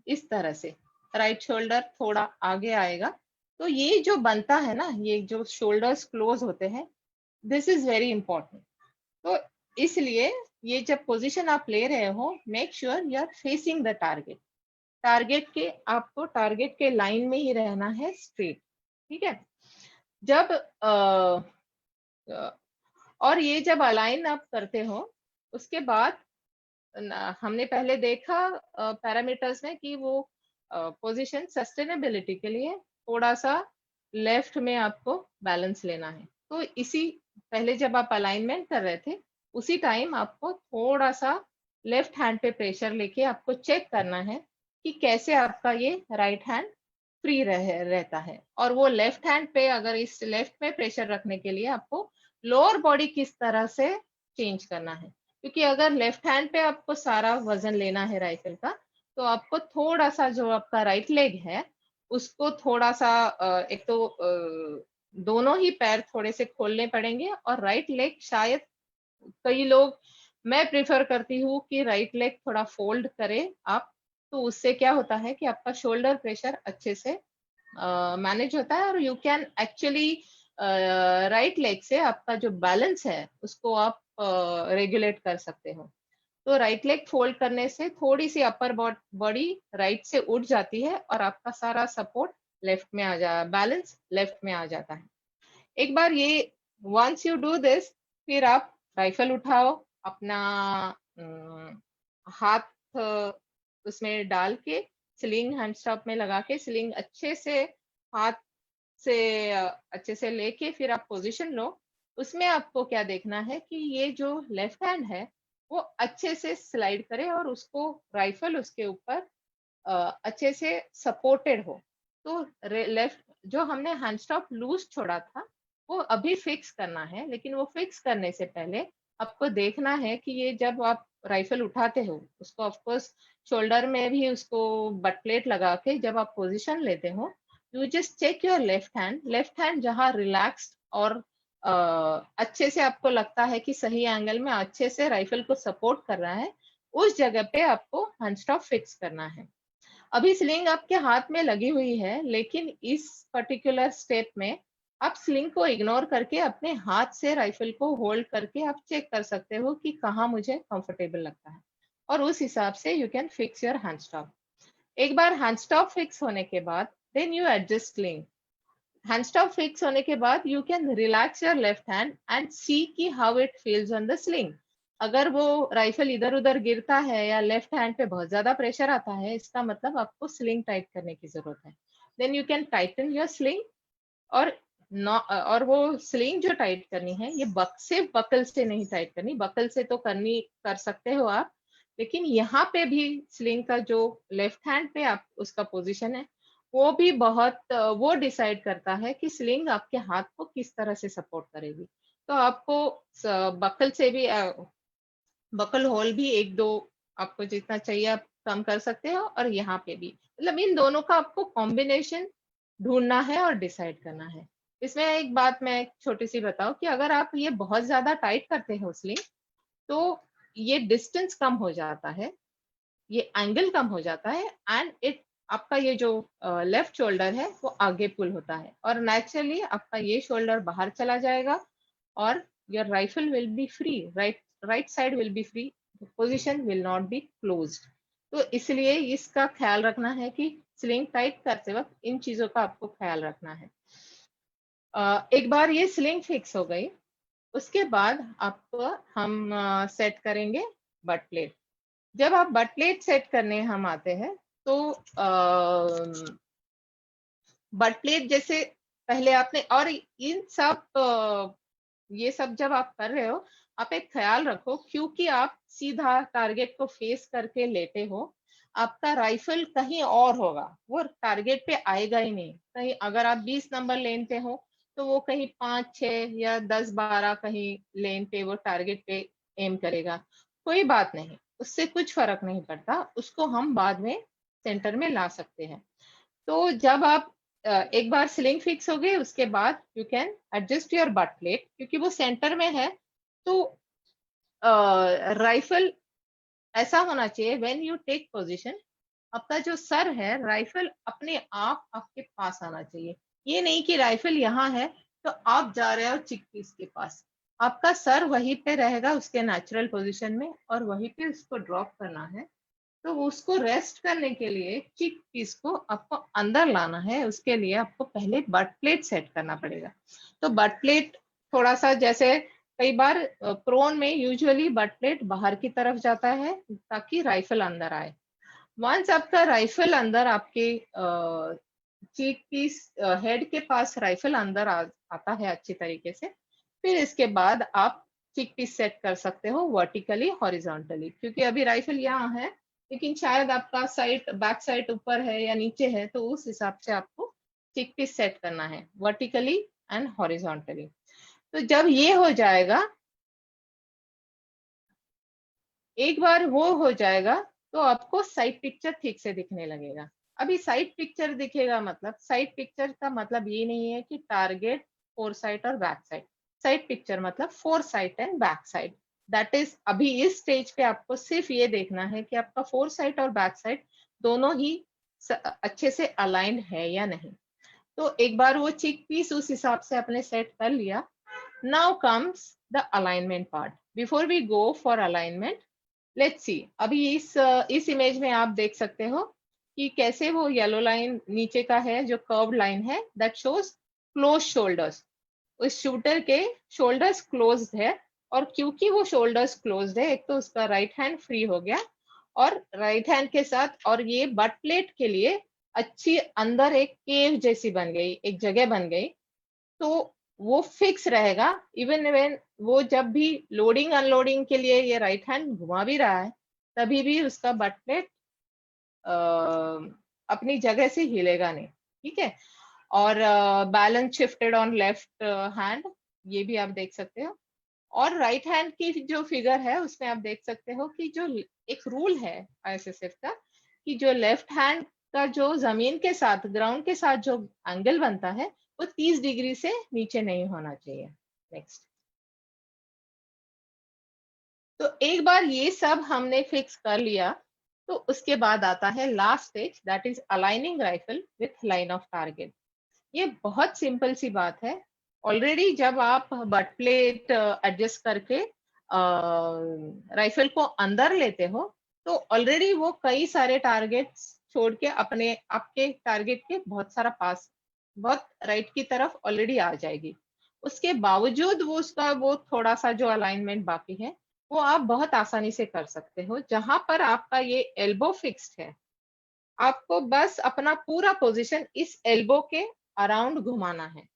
D: इस तरह से, राइट शोल्डर थोड़ा आगे आएगा तो ये जो बनता है ना, ये जो शोल्डर्स क्लोज होते हैं, दिस इज वेरी इंपॉर्टेंट। तो इसलिए ये जब पोजीशन आप ले रहे हो, make sure you are facing the target. आपको टारगेट के लाइन में ही रहना है, स्ट्रेट। ठीक है। जब और ये जब अलाइन आप करते हो, उसके बाद हमने पहले देखा पैरामीटर्स में कि वो पोजीशन सस्टेनेबिलिटी के लिए थोड़ा सा लेफ्ट में आपको बैलेंस लेना है। तो इसी पहले जब आप अलाइनमेंट कर रहे थे, उसी टाइम आपको थोड़ा सा लेफ्ट हैंड पे प्रेशर लेके आपको चेक करना है कि कैसे आपका ये राइट हैंड फ्री रहता है। और वो लेफ्ट हैंड पे, अगर इस लेफ्ट में प्रेशर रखने के लिए आपको लोअर बॉडी किस तरह से चेंज करना है, क्योंकि अगर लेफ्ट हैंड पे आपको सारा वजन लेना है राइफल का, तो आपको थोड़ा सा जो आपका राइट लेग है उसको थोड़ा सा एक तो दोनों ही पैर थोड़े से खोलने पड़ेंगे, और राइट लेग शायद कई लोग, मैं प्रिफर करती हूँ कि राइट लेग थोड़ा फोल्ड करे आप, तो उससे क्या होता है कि आपका शोल्डर प्रेशर अच्छे से मैनेज होता है, और you can actually right leg से आपका जो बैलेंस है उसको आप रेगुलेट कर सकते हो। तो राइट लेग फोल्ड करने से थोड़ी सी अपर बॉडी राइट से उठ जाती है, और आपका सारा सपोर्ट लेफ्ट में आ जा बैलेंस लेफ्ट में आ जाता है। एक बार ये वंस यू डू दिस, फिर आप राइफल उठाओ, अपना हाथ उसमें डाल के स्लिंग हैंड स्टॉप में लगा के स्लिंग अच्छे से हाथ से अच्छे से लेके फिर आप पोजीशन लो। उसमें आपको क्या देखना है कि ये जो लेफ्ट हैंड है वो अच्छे से स्लाइड करे और उसको राइफल उसके ऊपर अच्छे से सपोर्टेड हो। तो लेफ्ट जो हमने हैंड स्टॉप लूज छोड़ा था वो अभी फिक्स करना है, लेकिन वो फिक्स करने से पहले आपको देखना है कि ये जब आप राइफल उठाते हो उसको ऑफकोर्स शोल्डर में भी उसको बट प्लेट लगा के जब आप पोजीशन लेते हो, you just check your left hand जहां रिलैक्स्ड और अच्छे से आपको लगता है कि सही एंगल में अच्छे से राइफल को सपोर्ट कर रहा है, उस जगह पे आपको हैंड स्टॉप फिक्स करना है। अभी स्लिंग आपके हाथ में लगी हुई है, लेकिन इस पर्टिकुलर स्टेप में आप स्लिंग को इग्नोर करके अपने हाथ से राइफल को होल्ड करके आप चेक कर सकते हो कि कहाँ मुझे कंफर्टेबल लगता है, और उस हिसाब से you can fix your hand stop. एक बार हैंड स्टॉप फिक्स होने के बाद then you adjust sling. Hand stop fix होने के बाद you can relax your left hand and see कि how it feels on the sling. अगर वो राइफल इधर उधर गिरता है या लेफ्ट हैंड पे बहुत ज्यादा प्रेशर आता है, इसका मतलब आपको स्लिंग टाइट करने की जरूरत है। Then you can tighten your sling. और और वो स्लिंग जो टाइट करनी है ये सिर्फ बकल से नहीं टाइट करनी, बकल से तो कर सकते हो आप, लेकिन यहाँ पे भी स्लिंग का जो लेफ्ट हैंड पे आप उसका पोजीशन है वो भी बहुत वो डिसाइड करता है कि स्लिंग आपके हाथ को किस तरह से सपोर्ट करेगी। तो आपको बकल से भी बकल होल भी एक दो आपको जितना चाहिए आप कम कर सकते हो, और यहाँ पे भी मतलब इन दोनों का आपको कॉम्बिनेशन ढूंढना है और डिसाइड करना है। इसमें एक बात मैं छोटी सी बताऊं कि अगर आप ये बहुत ज्यादा टाइट करते हो स्लिंग, तो ये डिस्टेंस कम हो जाता है, ये एंगल कम हो जाता है, एंड इट आपका ये जो लेफ्ट शोल्डर है वो आगे पुल होता है, और नेचुरली आपका ये शोल्डर बाहर चला जाएगा, और your rifle will be free, right side will be free, position will not be closed. तो इसलिए इसका ख्याल रखना है कि स्लिंग टाइट करते वक्त इन चीजों का आपको ख्याल रखना है। एक बार ये स्लिंग फिक्स हो गई, उसके बाद आपको हम सेट करेंगे बट प्लेट। जब आप बट प्लेट सेट करने हम आते हैं, तो बट प्लेट जैसे पहले आपने, और इन सब ये सब जब आप कर रहे हो आप एक ख्याल रखो, क्योंकि आप सीधा टारगेट को फेस करके लेटे हो, आपका राइफल कहीं और होगा, वो टारगेट पे आएगा ही नहीं। कहीं अगर आप 20 नंबर लेन पे हो तो वो कहीं 5 6 या 10 12 कहीं लेन पे वो टारगेट पे एम करेगा। कोई बात नहीं, उससे कुछ फर्क नहीं पड़ता, उसको हम बाद में सेंटर में ला सकते हैं। तो जब आप एक बार स्लिंग फिक्स हो गई, उसके बाद you can adjust your but plate, क्योंकि वो सेंटर में है। तो राइफल ऐसा होना चाहिए व्हेन यू टेक पोजीशन, आपका जो सर है राइफल अपने आप आपके पास आना चाहिए। ये नहीं कि राइफल यहाँ है तो आप जा रहे हो चिकपीस के पास, आपका सर वहीं पे रहेगा उसके नेचुरल पोजीशन में, और वहीं पे उसको ड्रॉप करना है। तो उसको रेस्ट करने के लिए चिक पीस को आपको अंदर लाना है। उसके लिए आपको पहले बट प्लेट सेट करना पड़ेगा। तो बट प्लेट थोड़ा सा, जैसे कई बार प्रोन में यूजुअली बट प्लेट बाहर की तरफ जाता है ताकि राइफल अंदर आए। वंस आपका राइफल अंदर, आपके चीक पीस हेड के पास राइफल अंदर आता है अच्छी तरीके से, फिर इसके बाद आप चिक पीस सेट कर सकते हो वर्टिकली हॉरिजॉन्टली, क्योंकि अभी राइफल यहाँ है लेकिन शायद आपका साइड, बैक साइड ऊपर है या नीचे है, तो उस हिसाब से आपको चिक पीस सेट करना है वर्टिकली एंड हॉरिजॉन्टली। तो जब ये हो जाएगा, एक बार वो हो जाएगा, तो आपको साइड पिक्चर ठीक से दिखने लगेगा। अभी साइड पिक्चर दिखेगा मतलब, साइड पिक्चर का मतलब ये नहीं है कि टारगेट फोर साइड और बैक साइड। साइड पिक्चर मतलब four side and back side. That is, अभी इस स्टेज पे आपको सिर्फ ये देखना है कि आपका फोर साइड और बैक साइड दोनों ही अच्छे से अलाइंड है या नहीं। तो एक बार वो चिक पीस उस हिसाब से आपने सेट कर लिया। Now comes the alignment part. Before we go for alignment, let's see. अभी इस इमेज में आप देख सकते हो कि कैसे वो येलो लाइन नीचे का है जो कर्व्ड लाइन है, दैट शोज क्लोज शोल्डर्स। उस शूटर के शोल्डर्स क्लोज्ड है, और क्योंकि वो शोल्डर्स क्लोज्ड है, एक तो उसका राइट हैंड फ्री हो गया, और राइट हैंड के साथ, और ये बट प्लेट के लिए अच्छी अंदर एक केव जैसी बन गई, एक जगह बन गई। तो वो फिक्स रहेगा। इवन व्हेन वो जब भी लोडिंग अनलोडिंग के लिए ये राइट हैंड घुमा भी रहा है, तभी भी उसका बट प्लेट अपनी जगह से हिलेगा नहीं। ठीक है। और balance shifted on left hand, ये भी आप देख सकते हो। और राइट हैंड की जो फिगर है उसमें आप देख सकते हो कि जो एक रूल है आईएसएसएफ का, कि जो लेफ्ट हैंड का जो जमीन के साथ, ग्राउंड के साथ जो एंगल बनता है, वो 30 डिग्री से नीचे नहीं होना चाहिए। नेक्स्ट। तो एक बार ये सब हमने फिक्स कर लिया, तो उसके बाद आता है last stage, that is aligning rifle with line of target. ये बहुत सिंपल सी बात है। ऑलरेडी जब आप बट प्लेट एडजस्ट करके राइफल को अंदर लेते हो, तो ऑलरेडी वो कई सारे टारगेट्स छोड़ के अपने, आपके टारगेट के बहुत सारा पास, बहुत राइट की तरफ ऑलरेडी आ जाएगी। उसके बावजूद वो उसका वो थोड़ा सा जो अलाइनमेंट बाकी है, वो आप बहुत आसानी से कर सकते हो। जहां पर आपका ये एल्बो फिक्स्ड है, आपको बस अपना पूरा पोजीशन इस एल्बो के अराउंड घुमाना है।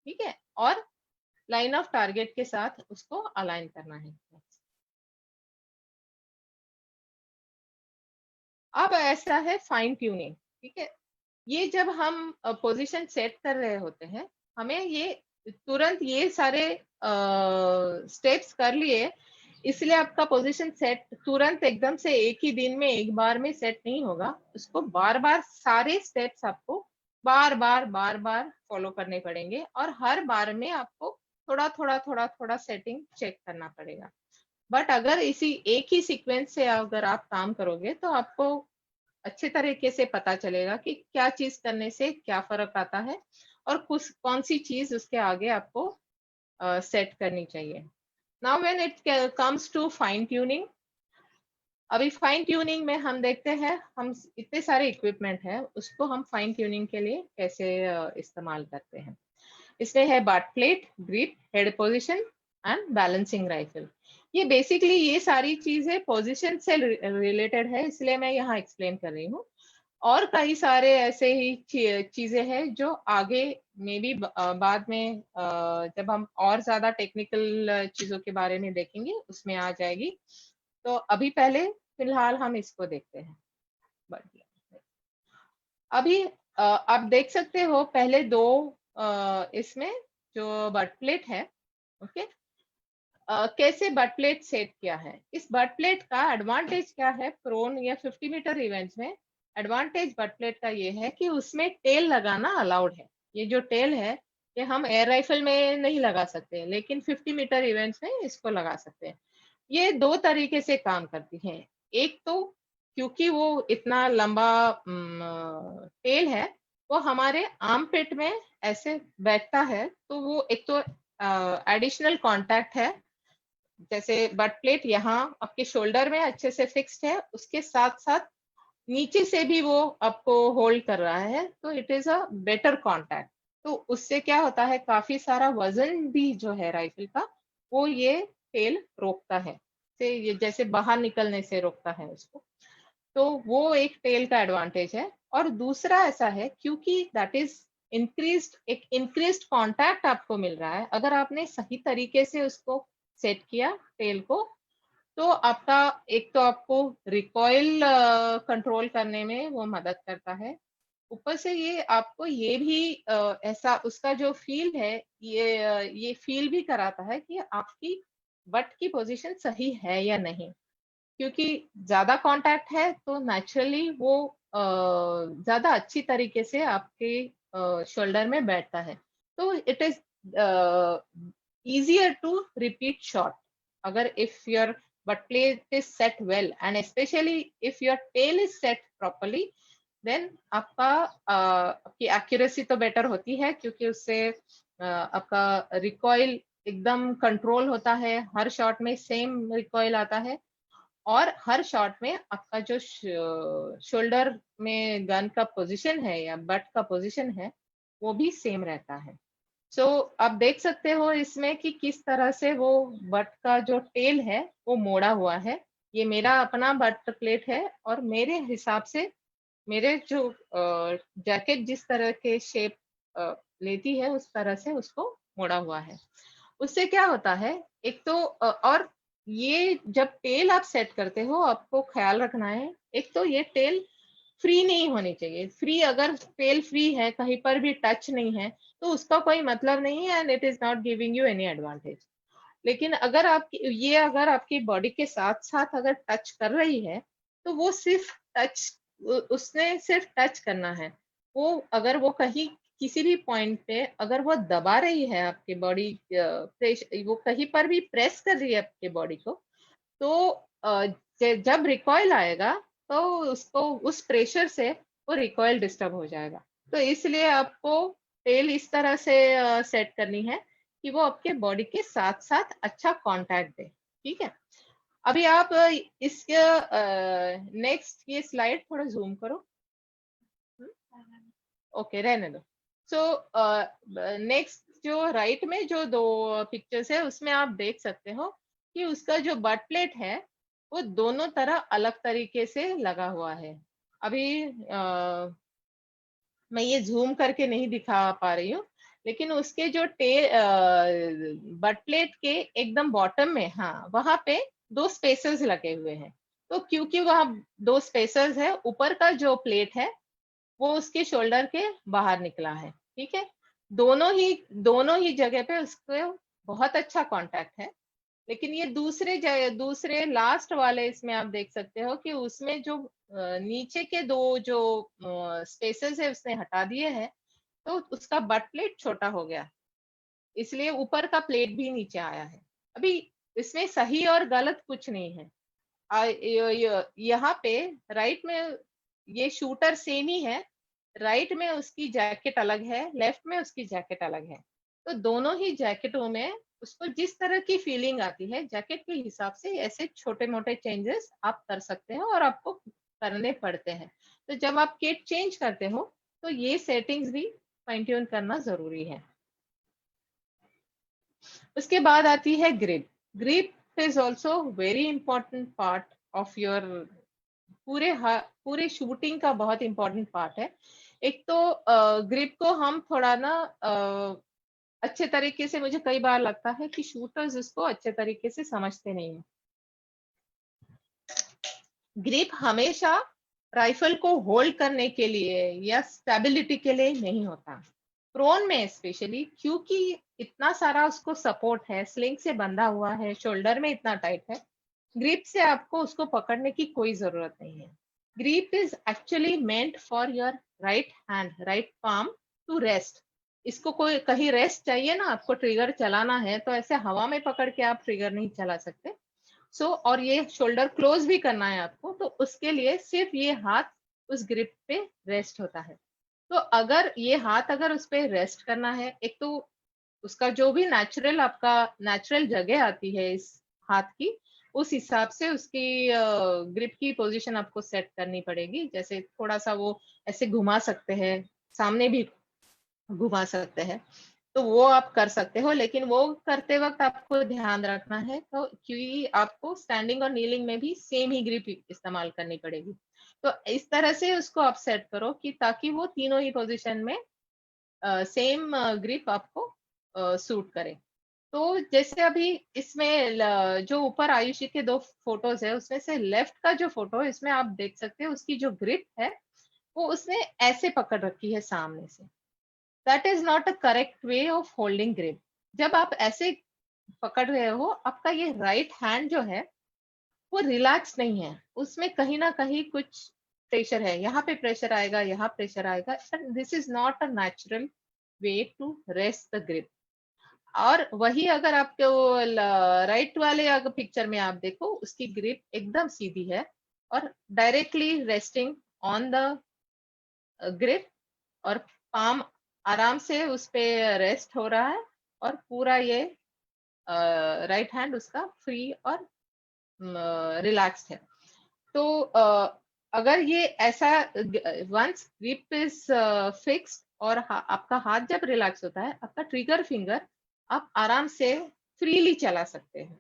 D: ठीक है। और लाइन ऑफ टारगेट के साथ उसको अलाइन करना है। अब ऐसा है फाइन ट्यूनिंग। ठीक है। ये जब हम पोजीशन सेट कर रहे होते हैं, हमें ये तुरंत ये सारे स्टेप्स कर लिए, इसलिए आपका पोजीशन सेट तुरंत एकदम से एक ही दिन में, एक बार में सेट नहीं होगा। उसको बार बार सारे स्टेप्स आपको बार बार फॉलो करने पड़ेंगे, और हर बार में आपको थोड़ा थोड़ा सेटिंग चेक करना पड़ेगा। बट अगर इसी एक ही सीक्वेंस से अगर आप काम करोगे, तो आपको अच्छे तरीके से पता चलेगा कि क्या चीज करने से क्या फर्क आता है, और कुछ कौन सी चीज उसके आगे आपको सेट करनी चाहिए। Now when it comes to fine tuning, अभी फाइन ट्यूनिंग में हम देखते हैं, हम इतने सारे इक्विपमेंट है, उसको हम फाइन ट्यूनिंग के लिए कैसे इस्तेमाल करते हैं। इसमें है but plate, grip, head position and balancing rifle. ये बेसिकली ये सारी चीजें पोजीशन से रिलेटेड है, इसलिए मैं यहाँ एक्सप्लेन कर रही हूँ। और कई सारे ऐसे ही चीजें हैं जो आगे में भी बाद में जब हम और ज्यादा टेक्निकल चीजों के बारे में देखेंगे उसमें आ जाएगी। तो अभी पहले फिलहाल हम इसको देखते हैं। अभी आप देख सकते हो पहले दो इसमें जो बट प्लेट है, ओके, कैसे बट प्लेट सेट किया है। इस बट प्लेट का एडवांटेज क्या है, प्रोन या 50 मीटर इवेंट्स में एडवांटेज बट प्लेट का ये है कि उसमें टेल लगाना अलाउड है। ये जो टेल है, ये हम एयर राइफल में नहीं लगा सकते, लेकिन 50 मीटर इवेंट्स में इसको लगा सकते हैं। ये दो तरीके से काम करती है। एक तो क्योंकि वो इतना लंबा टेल है, वो हमारे आर्म पिट में ऐसे बैठता है, तो वो एक तो एडिशनल कांटेक्ट है जैसे बट प्लेट यहाँ आपके शोल्डर में अच्छे से फिक्स्ड है, उसके साथ साथ नीचे से भी वो आपको होल्ड कर रहा है, तो it is a better contact. तो उससे क्या होता है, काफी सारा वजन भी जो है राइफल का, वो ये टेल रोकता है, से ये जैसे बाहर निकलने से रोकता है उसको। तो वो एक टेल का एडवांटेज है। और दूसरा ऐसा है, क्योंकि दैट इज इंक्रीज्ड, एक इंक्रीज्ड कांटेक्ट आपको मिल रहा है, अगर आपने सही तरीके से उसको सेट किया टेल को, तो आपका एक तो आपको रिकॉइल कंट्रोल करने में वो मदद करता है। ऊपर से ये आपको ये भी ऐसा उसका जो फील है, ये फील भी कराता है कि आपकी बट की पोजीशन सही है या नहीं। क्योंकि ज्यादा कांटेक्ट है तो नेचुरली वो ज्यादा अच्छी तरीके से आपके शोल्डर में बैठता है। तो it is easier to repeat shot agar if your butt plate is set well, and especially if your tail is set properly, then आपका आपकी एक्यूरेसी तो बेटर होती है, क्योंकि उससे आपका रिकॉइल एकदम कंट्रोल होता है, हर शॉट में सेम रिकॉइल आता है, और हर शॉट में आपका जो शोल्डर में गन का पोजीशन है या बट का पोजीशन है वो भी सेम रहता है। सो आप देख सकते हो इसमें कि किस तरह से वो बट का जो टेल है वो मोड़ा हुआ है। ये मेरा अपना बट प्लेट है, और मेरे हिसाब से मेरे जो जैकेट जिस तरह के शेप लेती है उस तरह से उसको मोड़ा हुआ है। उससे क्या होता है, एक तो और ये जब टेल आप सेट करते हो आपको ख्याल रखना है, एक तो ये टेल फ्री नहीं होनी चाहिए। फ्री, अगर टेल फ्री है, कहीं पर भी टच नहीं है, तो उसका कोई मतलब नहीं है, and it is not giving you any advantage. लेकिन अगर आपकी ये अगर आपकी बॉडी के साथ साथ अगर टच कर रही है, तो वो सिर्फ टच, उसने सिर्फ टच करना है। वो अगर वो कहीं किसी भी पॉइंट पे अगर वो दबा रही है आपकी बॉडी, वो कहीं पर भी प्रेस कर रही है आपकी बॉडी को, तो जब रिकॉइल आएगा तो उसको उस प्रेशर से वो रिकॉइल डिस्टर्ब हो जाएगा। तो इसलिए आपको टेल इस तरह से सेट करनी है कि वो आपके बॉडी के साथ साथ अच्छा कांटेक्ट दे। ठीक है, अभी आप इसके नेक्स्ट ये स्लाइड थोड़ा जूम करो। ओके, रहने दो। सो नेक्स्ट जो राइट में जो दो पिक्चर्स है उसमें आप देख सकते हो कि उसका जो बट प्लेट है वो दोनों तरह अलग तरीके से लगा हुआ है। अभी मैं ये जूम करके नहीं दिखा पा रही हूँ, लेकिन उसके जो बट प्लेट के एकदम बॉटम में, हाँ, वहां पे दो स्पेसर्स लगे हुए हैं। तो क्योंकि वहां दो स्पेसर्स है, ऊपर का जो प्लेट है वो उसके शोल्डर के बाहर निकला है। ठीक है, दोनों ही जगह पे उसको बहुत अच्छा कांटेक्ट है। लेकिन ये दूसरे लास्ट वाले इसमें आप देख सकते हो कि उसमें जो नीचे के दो जो स्पेसेस है उसने हटा दिए हैं, तो उसका बट प्लेट छोटा हो गया, इसलिए ऊपर का प्लेट भी नीचे आया है। अभी इसमें सही और गलत कुछ नहीं है। यहाँ पे राइट में ये शूटर सेम ही है, राइट में उसकी जैकेट अलग है, लेफ्ट में उसकी जैकेट अलग है। तो दोनों ही जैकेटों में उसको जिस तरह की फीलिंग आती है जैकेट के हिसाब से ऐसे छोटे मोटे चेंजेस आप कर सकते हो और आपको करने पड़ते हैं। तो जब आप किट चेंज करते हो तो ये सेटिंग्स भी फाइन ट्यून करना जरूरी है। उसके बाद आती है grip. Grip is also very important part of your पूरे शूटिंग का बहुत इंपॉर्टेंट पार्ट है। एक तो ग्रिप को हम थोड़ा ना अच्छे तरीके से, मुझे कई बार लगता है कि शूटर्स इसको अच्छे तरीके से समझते नहीं है। ग्रिप हमेशा राइफल को होल्ड करने के लिए या स्टेबिलिटी के लिए नहीं होता, प्रोन में स्पेशली, क्योंकि इतना सारा उसको सपोर्ट है, स्लिंग से बंधा हुआ है, शोल्डर में इतना टाइट है, ग्रिप से आपको उसको पकड़ने की कोई जरूरत नहीं है। Grip is actually meant for your right hand, right palm to rest. इसको कोई कहीं रेस्ट चाहिए ना, आपको ट्रिगर चलाना है तो ऐसे हवा में पकड़ के आप ट्रिगर नहीं चला सकते। और ये शोल्डर क्लोज भी करना है आपको, तो उसके लिए सिर्फ ये हाथ उस ग्रिप पे रेस्ट होता है। तो अगर ये हाथ अगर उस पे रेस्ट करना है, एक तो उसका जो भी नेचुरल आपका नेचुरल जगह आती है इस हाथ की, उस हिसाब से उसकी ग्रिप की पोजीशन आपको सेट करनी पड़ेगी। जैसे थोड़ा सा वो ऐसे घुमा सकते हैं, सामने भी घुमा सकते हैं, तो वो आप कर सकते हो, लेकिन वो करते वक्त आपको ध्यान रखना है तो क्योंकि आपको स्टैंडिंग और नीलिंग में भी सेम ही ग्रिप इस्तेमाल करनी पड़ेगी। तो इस तरह से उसको आप सेट करो कि ताकि वो तीनों ही पोजीशन में सेम ग्रिप आपको सूट करे। तो जैसे अभी इसमें जो ऊपर आयुषी के दो फोटोज है, उसमें से लेफ्ट का जो फोटो है, इसमें आप देख सकते हो उसकी जो ग्रिप है वो उसने ऐसे पकड़ रखी है सामने से। That is not a correct way of holding grip. जब आप ऐसे पकड़ रहे हो, आपका ये राइट हैंड जो है वो रिलैक्स नहीं है, उसमें कहीं ना कहीं कुछ प्रेशर है, यहाँ पे प्रेशर आएगा, यहाँ प्रेशर आएगा। This is not a natural way to rest the grip. और वही अगर आपके वो राइट वाले अगर पिक्चर में आप देखो, उसकी ग्रिप एकदम सीधी है और directly resting on the grip, और पाम आराम से उस पे रेस्ट हो रहा है, और पूरा ये राइट हैंड उसका फ्री और रिलैक्स्ड है। तो अगर ये ऐसा वंस ग्रिप इज फिक्स्ड और आपका हाथ जब रिलैक्स होता है, आपका ट्रिगर फिंगर आप आराम से फ्रीली चला सकते हैं।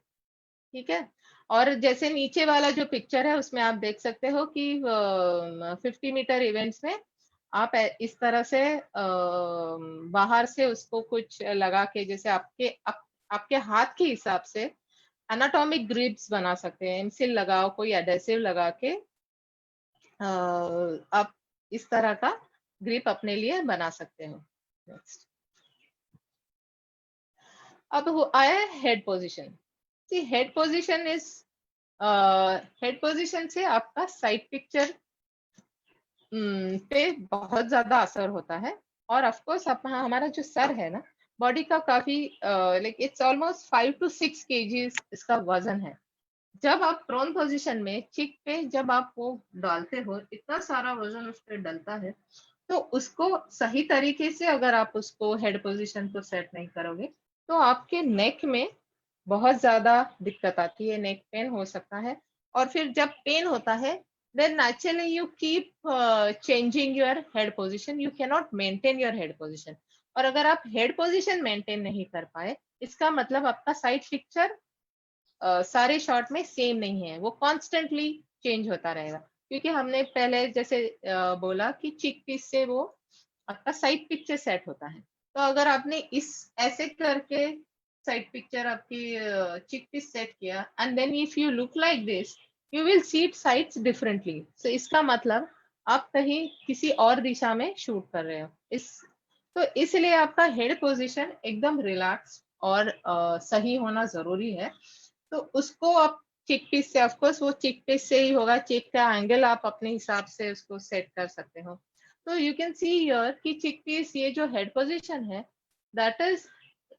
D: ठीक है। और जैसे नीचे वाला जो पिक्चर है उसमें आप देख सकते हो कि 50 मीटर इवेंट्स में आप इस तरह से बाहर से उसको कुछ लगा के, जैसे आपके हाथ के हिसाब से एनाटॉमिक ग्रिप्स बना सकते हैं। एमसील लगाओ, कोई एडेसिव लगा के आप इस तरह का ग्रिप अपने लिए बना सकते हो। नेक्स्ट, अब आया है head position. See head position is head position से आपका साइड पिक्चर पे बहुत ज्यादा असर होता है। और ऑफ कोर्स हमारा जो सर है ना, बॉडी का काफी like it's almost 5 to 6 kg इसका वजन है। जब आप प्रोन पोजीशन में चिक पे जब आप वो डालते हो, इतना सारा वजन उस पर डलता है, तो उसको सही तरीके से अगर आप उसको हेड पोजीशन को सेट नहीं करोगे, तो आपके नेक में बहुत ज्यादा दिक्कत आती है, नेक पेन हो सकता है। और फिर जब पेन होता है, then naturally you keep changing your head position, you cannot maintain your head position। और अगर आप हेड पोजीशन मेंटेन नहीं कर पाए, इसका मतलब आपका साइड पिक्चर सारे शॉट में सेम नहीं है, वो कॉन्स्टेंटली चेंज होता रहेगा। क्योंकि हमने पहले जैसे बोला कि चिक पीस से वो आपका साइड पिक्चर सेट होता है। तो अगर आपने इस ऐसे करके साइड पिक्चर आपकी चिक पीस सेट किया, and then if you look like this, you will see it sides differently. So इसका मतलब आप कहीं किसी और दिशा में शूट कर रहे हो। तो इसलिए आपका हेड पोजीशन एकदम रिलैक्स और सही होना जरूरी है। तो उसको आप चिक पीस से, ऑफकोर्स वो चिक पीस से ही होगा, चिक का एंगल आप अपने हिसाब से उसको सेट कर सकते हो। तो यू कैन सी हियर कि चिक पीस ये जो हेड पोजीशन है, दैट इज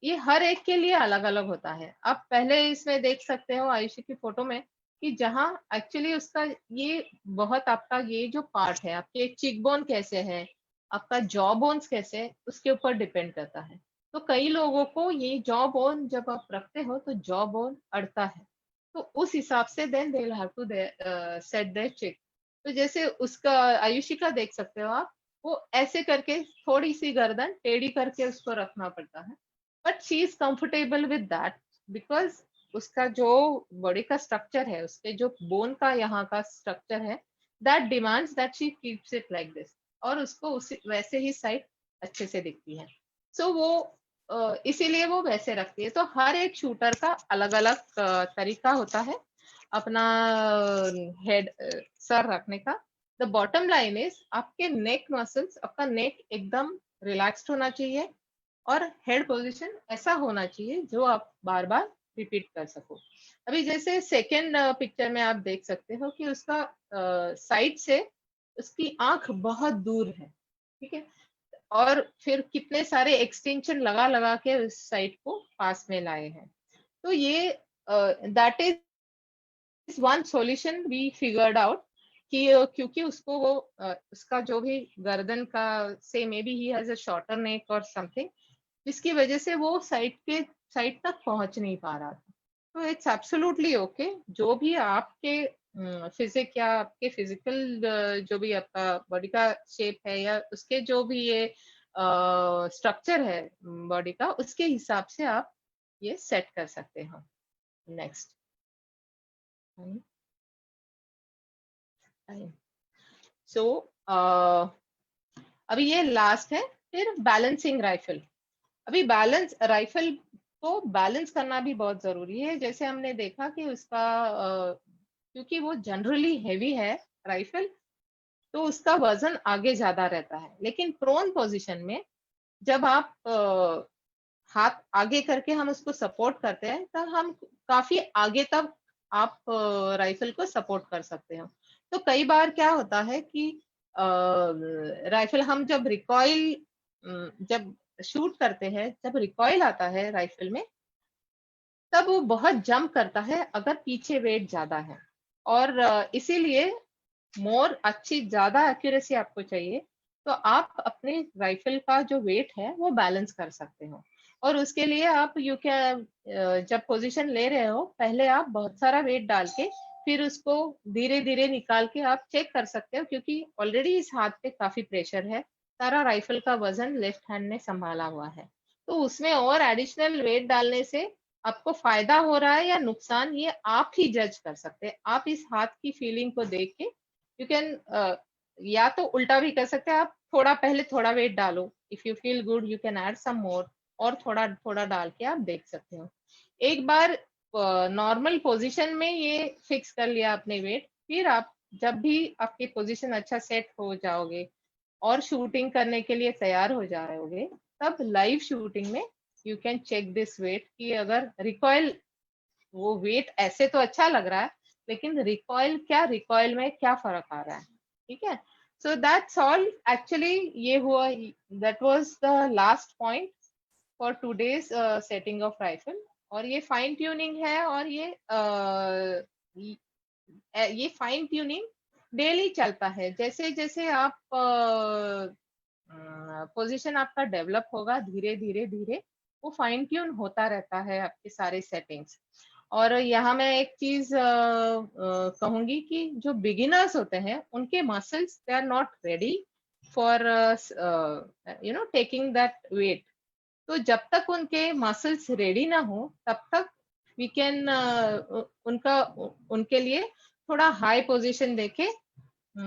D: ये हर एक के लिए अलग अलग होता है। आप पहले इसमें देख सकते हो आयुषी की फोटो में कि जहाँ एक्चुअली उसका ये बहुत आपका ये जो पार्ट है, आपके चिक बोन कैसे है, आपका जॉ बोन्स कैसे है, उसके ऊपर डिपेंड करता है। तो कई लोगों को ये जॉ बोन जब आप रखते हो तो जॉ बोन अड़ता है, तो उस हिसाब से then they will have to set their cheek. तो जैसे उसका आयुषी का देख सकते हो आप, वो ऐसे करके थोड़ी सी गर्दन टेढ़ी करके उसको रखना पड़ता है, but she is comfortable with that, because उसका जो बॉडी का स्ट्रक्चर है, उसके जो बोन का यहाँ का स्ट्रक्चर है, that demands that she keeps it like this, और उसको उसी वैसे ही साइड अच्छे से दिखती है। सो वो इसीलिए वो वैसे रखती है। तो हर एक शूटर का अलग अलग तरीका होता है अपना हेड सर रखने का। द बॉटम लाइन इज आपके नेक मसल्स, आपका नेक एकदम रिलैक्स्ड होना चाहिए, और हेड पोजीशन ऐसा होना चाहिए जो आप बार बार रिपीट कर सको। अभी जैसे सेकेंड पिक्चर में आप देख सकते हो कि उसका साइड से उसकी आंख बहुत दूर है। ठीक है। और फिर कितने सारे एक्सटेंशन लगा लगा के उस साइड को पास में लाए हैं। तो ये that is one solution we figured out कि क्योंकि उसको वो उसका जो भी गर्दन का say maybe he has a shorter neck और समथिंग, जिसकी वजह से वो साइड तक पहुंच नहीं पा रहा था। तो इट्स एब्सोल्युटली ओके। जो भी आपके फिजिक या आपके फिजिकल जो भी आपका बॉडी का शेप है या उसके जो भी ये स्ट्रक्चर है बॉडी का, उसके हिसाब से आप ये सेट कर सकते हो। नेक्स्ट। सो अभी ये लास्ट है, फिर बैलेंसिंग राइफल। अभी बैलेंस राइफल को बैलेंस करना भी बहुत जरूरी है। जैसे हमने देखा कि उसका क्योंकि वो जनरली हैवी है राइफल, तो उसका वजन आगे ज्यादा रहता है। लेकिन प्रोन पोजीशन में जब आप हाथ आगे करके हम उसको सपोर्ट करते हैं, तब हम काफी आगे तक आप राइफल को सपोर्ट कर सकते हो। तो कई बार क्या होता है कि राइफल हम जब रिकॉइल जब शूट करते हैं, जब रिकॉइल आता है राइफल में, तब वो बहुत जंप करता है अगर पीछे वेट ज्यादा है। और इसीलिए मोर अच्छी ज्यादा एक्यूरेसी आपको चाहिए, तो आप अपने राइफल का जो वेट है वो बैलेंस कर सकते हो। और उसके लिए आप यू कैन जब पोजीशन ले रहे हो, पहले आप बहुत सारा वेट डाल के फिर उसको धीरे धीरे निकाल के आप चेक कर सकते हो, क्योंकि ऑलरेडी इस हाथ पे काफी प्रेशर है, सारा राइफल का वजन लेफ्ट हैंड ने संभाला हुआ है। तो उसमें और एडिशनल वेट डालने से आपको फायदा हो रहा है या नुकसान, ये आप ही जज कर सकते हैं। आप इस हाथ की फीलिंग को देख के यू कैन या तो उल्टा भी कर सकते हैं, आप थोड़ा पहले थोड़ा वेट डालो, if you feel good you can add some more, और थोड़ा थोड़ा डाल के आप देख सकते हो। एक बार नॉर्मल पोजीशन में ये फिक्स कर लिया आपने वेट, फिर आप जब भी आपकी पोजीशन अच्छा सेट हो जाओगे और शूटिंग करने के लिए तैयार हो जाओगे, तब लाइव शूटिंग में you can check this weight कि अगर रिकॉइल, वो वेट ऐसे तो अच्छा लग रहा है, लेकिन रिकॉइल में क्या फर्क आ रहा है। ठीक है। So that's all actually. ये हुआ, that was the last point for today's setting of rifle. और ये फाइन ट्यूनिंग है, और ये फाइन ट्यूनिंग डेली चलता है। जैसे जैसे आप पोजीशन आपका डेवलप होगा, धीरे धीरे धीरे वो फाइन ट्यून होता रहता है आपके सारे सेटिंग्स। और यहाँ मैं एक चीज कहूंगी कि जो बिगिनर्स होते हैं, उनके muscles they are not ready for taking that weight. तो जब तक उनके मसल्स रेडी ना हो, तब तक वी कैन उनके लिए थोड़ा हाई पोजीशन देके,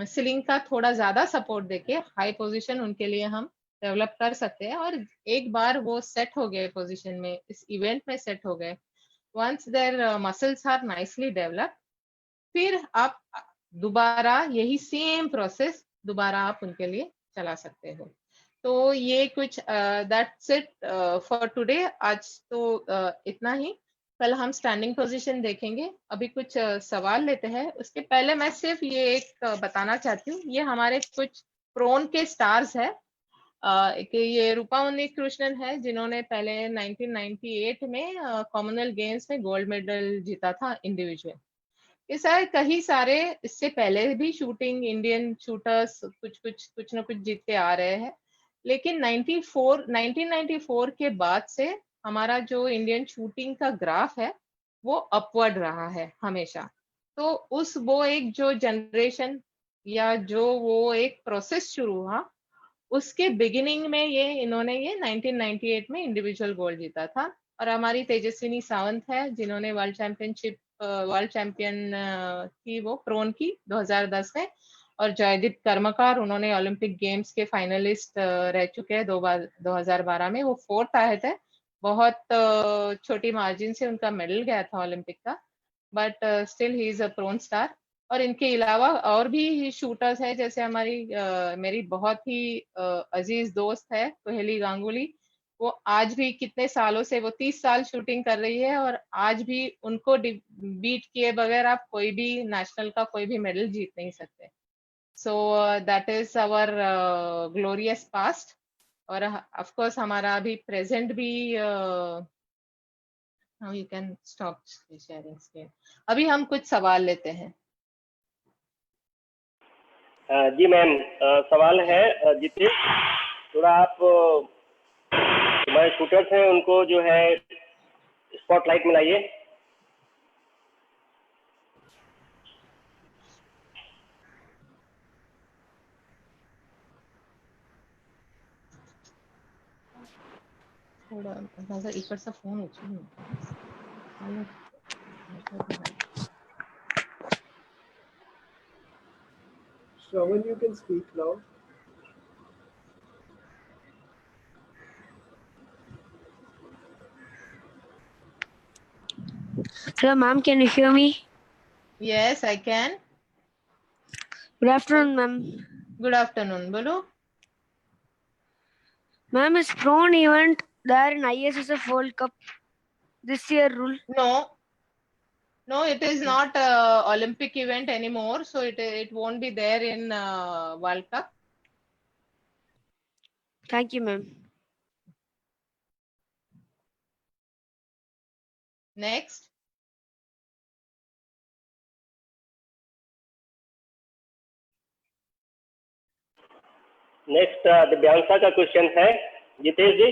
D: सीलिंग का थोड़ा ज्यादा सपोर्ट देके हाई पोजीशन उनके लिए हम डेवलप कर सकते हैं। और एक बार वो सेट हो गए पोजीशन में, इस इवेंट में सेट हो गए, once their muscles are nicely developed, फिर आप दोबारा यही सेम प्रोसेस दोबारा आप उनके लिए चला सकते हो। तो ये कुछ दैट्स इट फॉर टुडे। आज तो इतना ही। कल हम स्टैंडिंग पोजीशन देखेंगे। अभी कुछ सवाल लेते हैं। उसके पहले मैं सिर्फ ये एक बताना चाहती हूँ, ये हमारे कुछ प्रोन के स्टार्स है। एक ये रूपा उन्नीकृष्णन है, जिन्होंने पहले 1998 में कॉमनवेल्थ गेम्स में गोल्ड मेडल जीता था इंडिविजुअल। ये सारे कई सारे इससे पहले भी शूटिंग इंडियन शूटर्स कुछ ना कुछ जीतते आ रहे हैं। लेकिन 1994 के बाद से हमारा जो इंडियन शूटिंग का ग्राफ है वो अपवर्ड रहा है हमेशा। तो वो एक जो जनरेशन या जो वो एक प्रोसेस शुरू हुआ, उसके बिगिनिंग में इन्होंने ये 1998 में इंडिविजुअल गोल्ड जीता था। और हमारी तेजस्विनी सावंत है, जिन्होंने वर्ल्ड चैंपियन की वो प्रोन की 2010 में। और जयदीप कर्मकार, उन्होंने ओलंपिक गेम्स के फाइनलिस्ट रह चुके हैं 2012 में। वो 4th आए थे, बहुत छोटी मार्जिन से उनका मेडल गया था ओलंपिक का, but still he is a prone star. और इनके अलावा और भी शूटर्स है, जैसे मेरी बहुत ही अजीज दोस्त है कोहली गांगुली। वो आज भी कितने सालों से, वो 30 साल शूटिंग कर रही है, और आज भी उनको बीट किए बगैर आप कोई भी नेशनल का कोई भी मेडल जीत नहीं सकते। So that is our glorious past. और ऑफ कोर्स हमारा अभी प्रेजेंट भी you can stop sharing screen. अभी हम कुछ सवाल लेते हैं।
C: जी मैम, सवाल है जितेश, थोड़ा आप हमारे शूटर्स हैं उनको जो है स्पॉटलाइट में लाइए।
D: थोडा माझा इकडचा फोन उचलून मला
B: Shravan, you can speak now.
A: Hello, ma'am. Can you hear me?
D: Yes, I can.
A: Good afternoon, ma'am.
D: Good afternoon. बोलो.
A: Ma'am, is prone event there in ISSF World Cup this year rule?
D: No, it is not Olympic event anymore, so it won't be there in World Cup.
A: Thank you, ma'am.
D: Next.
C: Next Divyansha का question है, जितेश जी।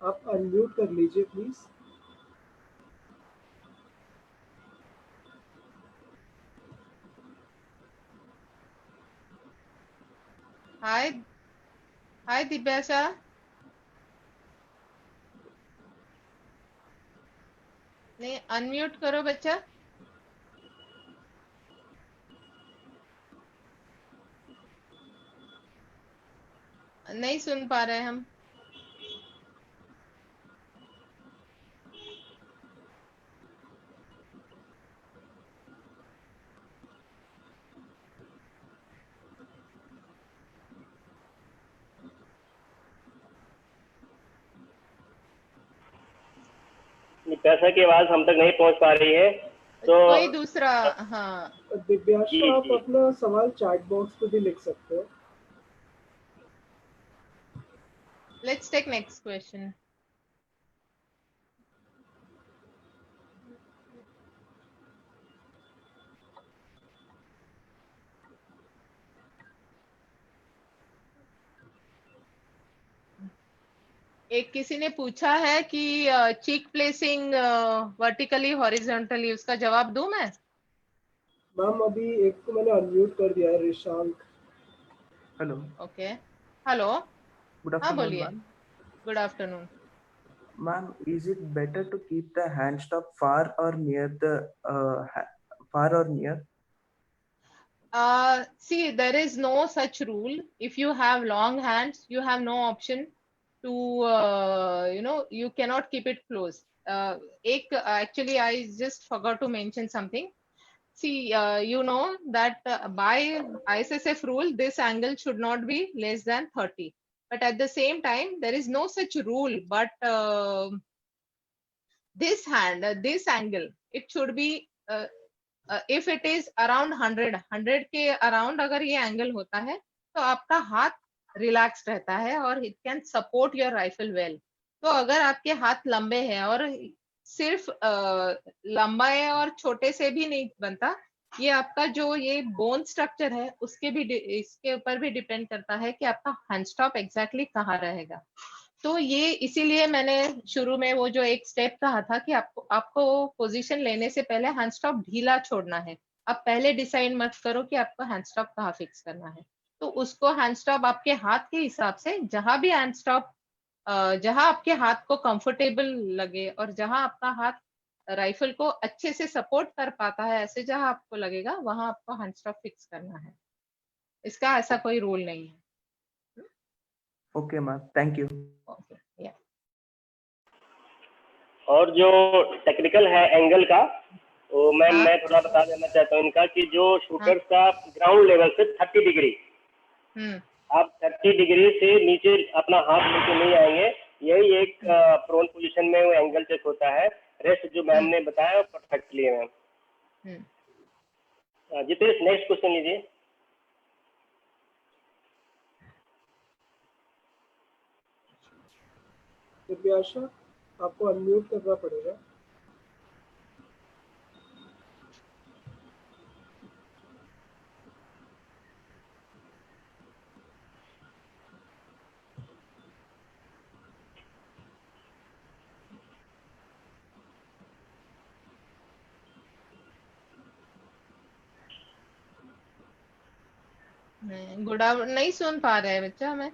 B: आप unmute कर लीजिए please.
D: Hi दिव्यांशा। नहीं, unmute करो बच्चा। नहीं सुन पा रहे हम।
C: पैसा की आवाज हम तक नहीं पहुंच पा रही है, तो
D: कोई दूसरा। हाँ,
B: दिव्यांशा, आप अपना सवाल चैट बॉक्स पे भी लिख सकते हो।
D: let's take next question. एक किसी ने पूछा है कि चीक प्लेसिंग वर्टिकली हॉरिजॉन्टली, उसका जवाब दूं मैं?
B: मैम, अभी एक को मैंने अनम्यूट कर दिया है, Rishank.
E: Hello.
D: Okay, hello.
E: Good
D: हाँ
E: आफ्टरनून
D: बोलिए।
E: Ma'am.
D: Good afternoon.
E: Ma'am, is it better to keep the hand stop far or near the far or near?
D: See, there is no such rule. If you have long hands, you have no option to, you cannot keep it close. Actually, I just forgot to mention something. See, you know that by ISSF rule, this angle should not be less than 30. But at the same time, there is no such rule. But this angle, it should be, if it is around 100 के around अगर ये angle होता है तो आपका हाथ relax रहता है और it can support your rifle well. तो अगर आपके हाथ लंबे हैं और सिर्फ लंबा है और छोटे से भी नहीं बनता, ये आपका जो ये बोन स्ट्रक्चर है उसके भी इसके ऊपर भी डिपेंड करता है कि आपका हैंड स्टॉप एग्जैक्टली कहाँ रहेगा। तो ये इसीलिए मैंने शुरू में वो जो एक स्टेप कहा था कि आपको पोजीशन लेने से पहले हैंड स्टॉप ढीला छोड़ना है। आप पहले डिसाइड मत करो कि आपको हैंड स्टॉप कहाँ फिक्स करना है। तो उसको हैंड स्टॉप आपके हाथ के हिसाब से, जहां भी हैंड स्टॉप, जहां आपके हाथ को कंफर्टेबल लगे और जहां आपका हाथ राइफल को अच्छे से सपोर्ट कर पाता है, ऐसे जहां आपको लगेगा वहां आपको हैंड स्टॉप फिक्स करना है। इसका ऐसा कोई रूल नहीं है।
E: Okay, ma'am. Thank you.
D: Okay, या।
C: और जो टेक्निकल है एंगल का, वो मैम
D: हाँ।
C: मैं थोड़ा बता देना चाहता हूँ इनका, कि जो
D: हाँ।
C: शूटर्स का ग्राउंड लेवल से 30 डिग्री, आप 30 डिग्री से नीचे अपना हाथ नीचे नहीं आएंगे, यही एक प्रोन पोजीशन में वो एंगल चेक होता है। रेस्ट जो मैम ने बताया परफेक्टली है मैम। जितेश, नेक्स्ट क्वेश्चन लीजिए।
B: दिव्यांशा, आपको अनम्यूट करना पड़ेगा।
D: नहीं सुन पा रहे हैं बच्चा, मैं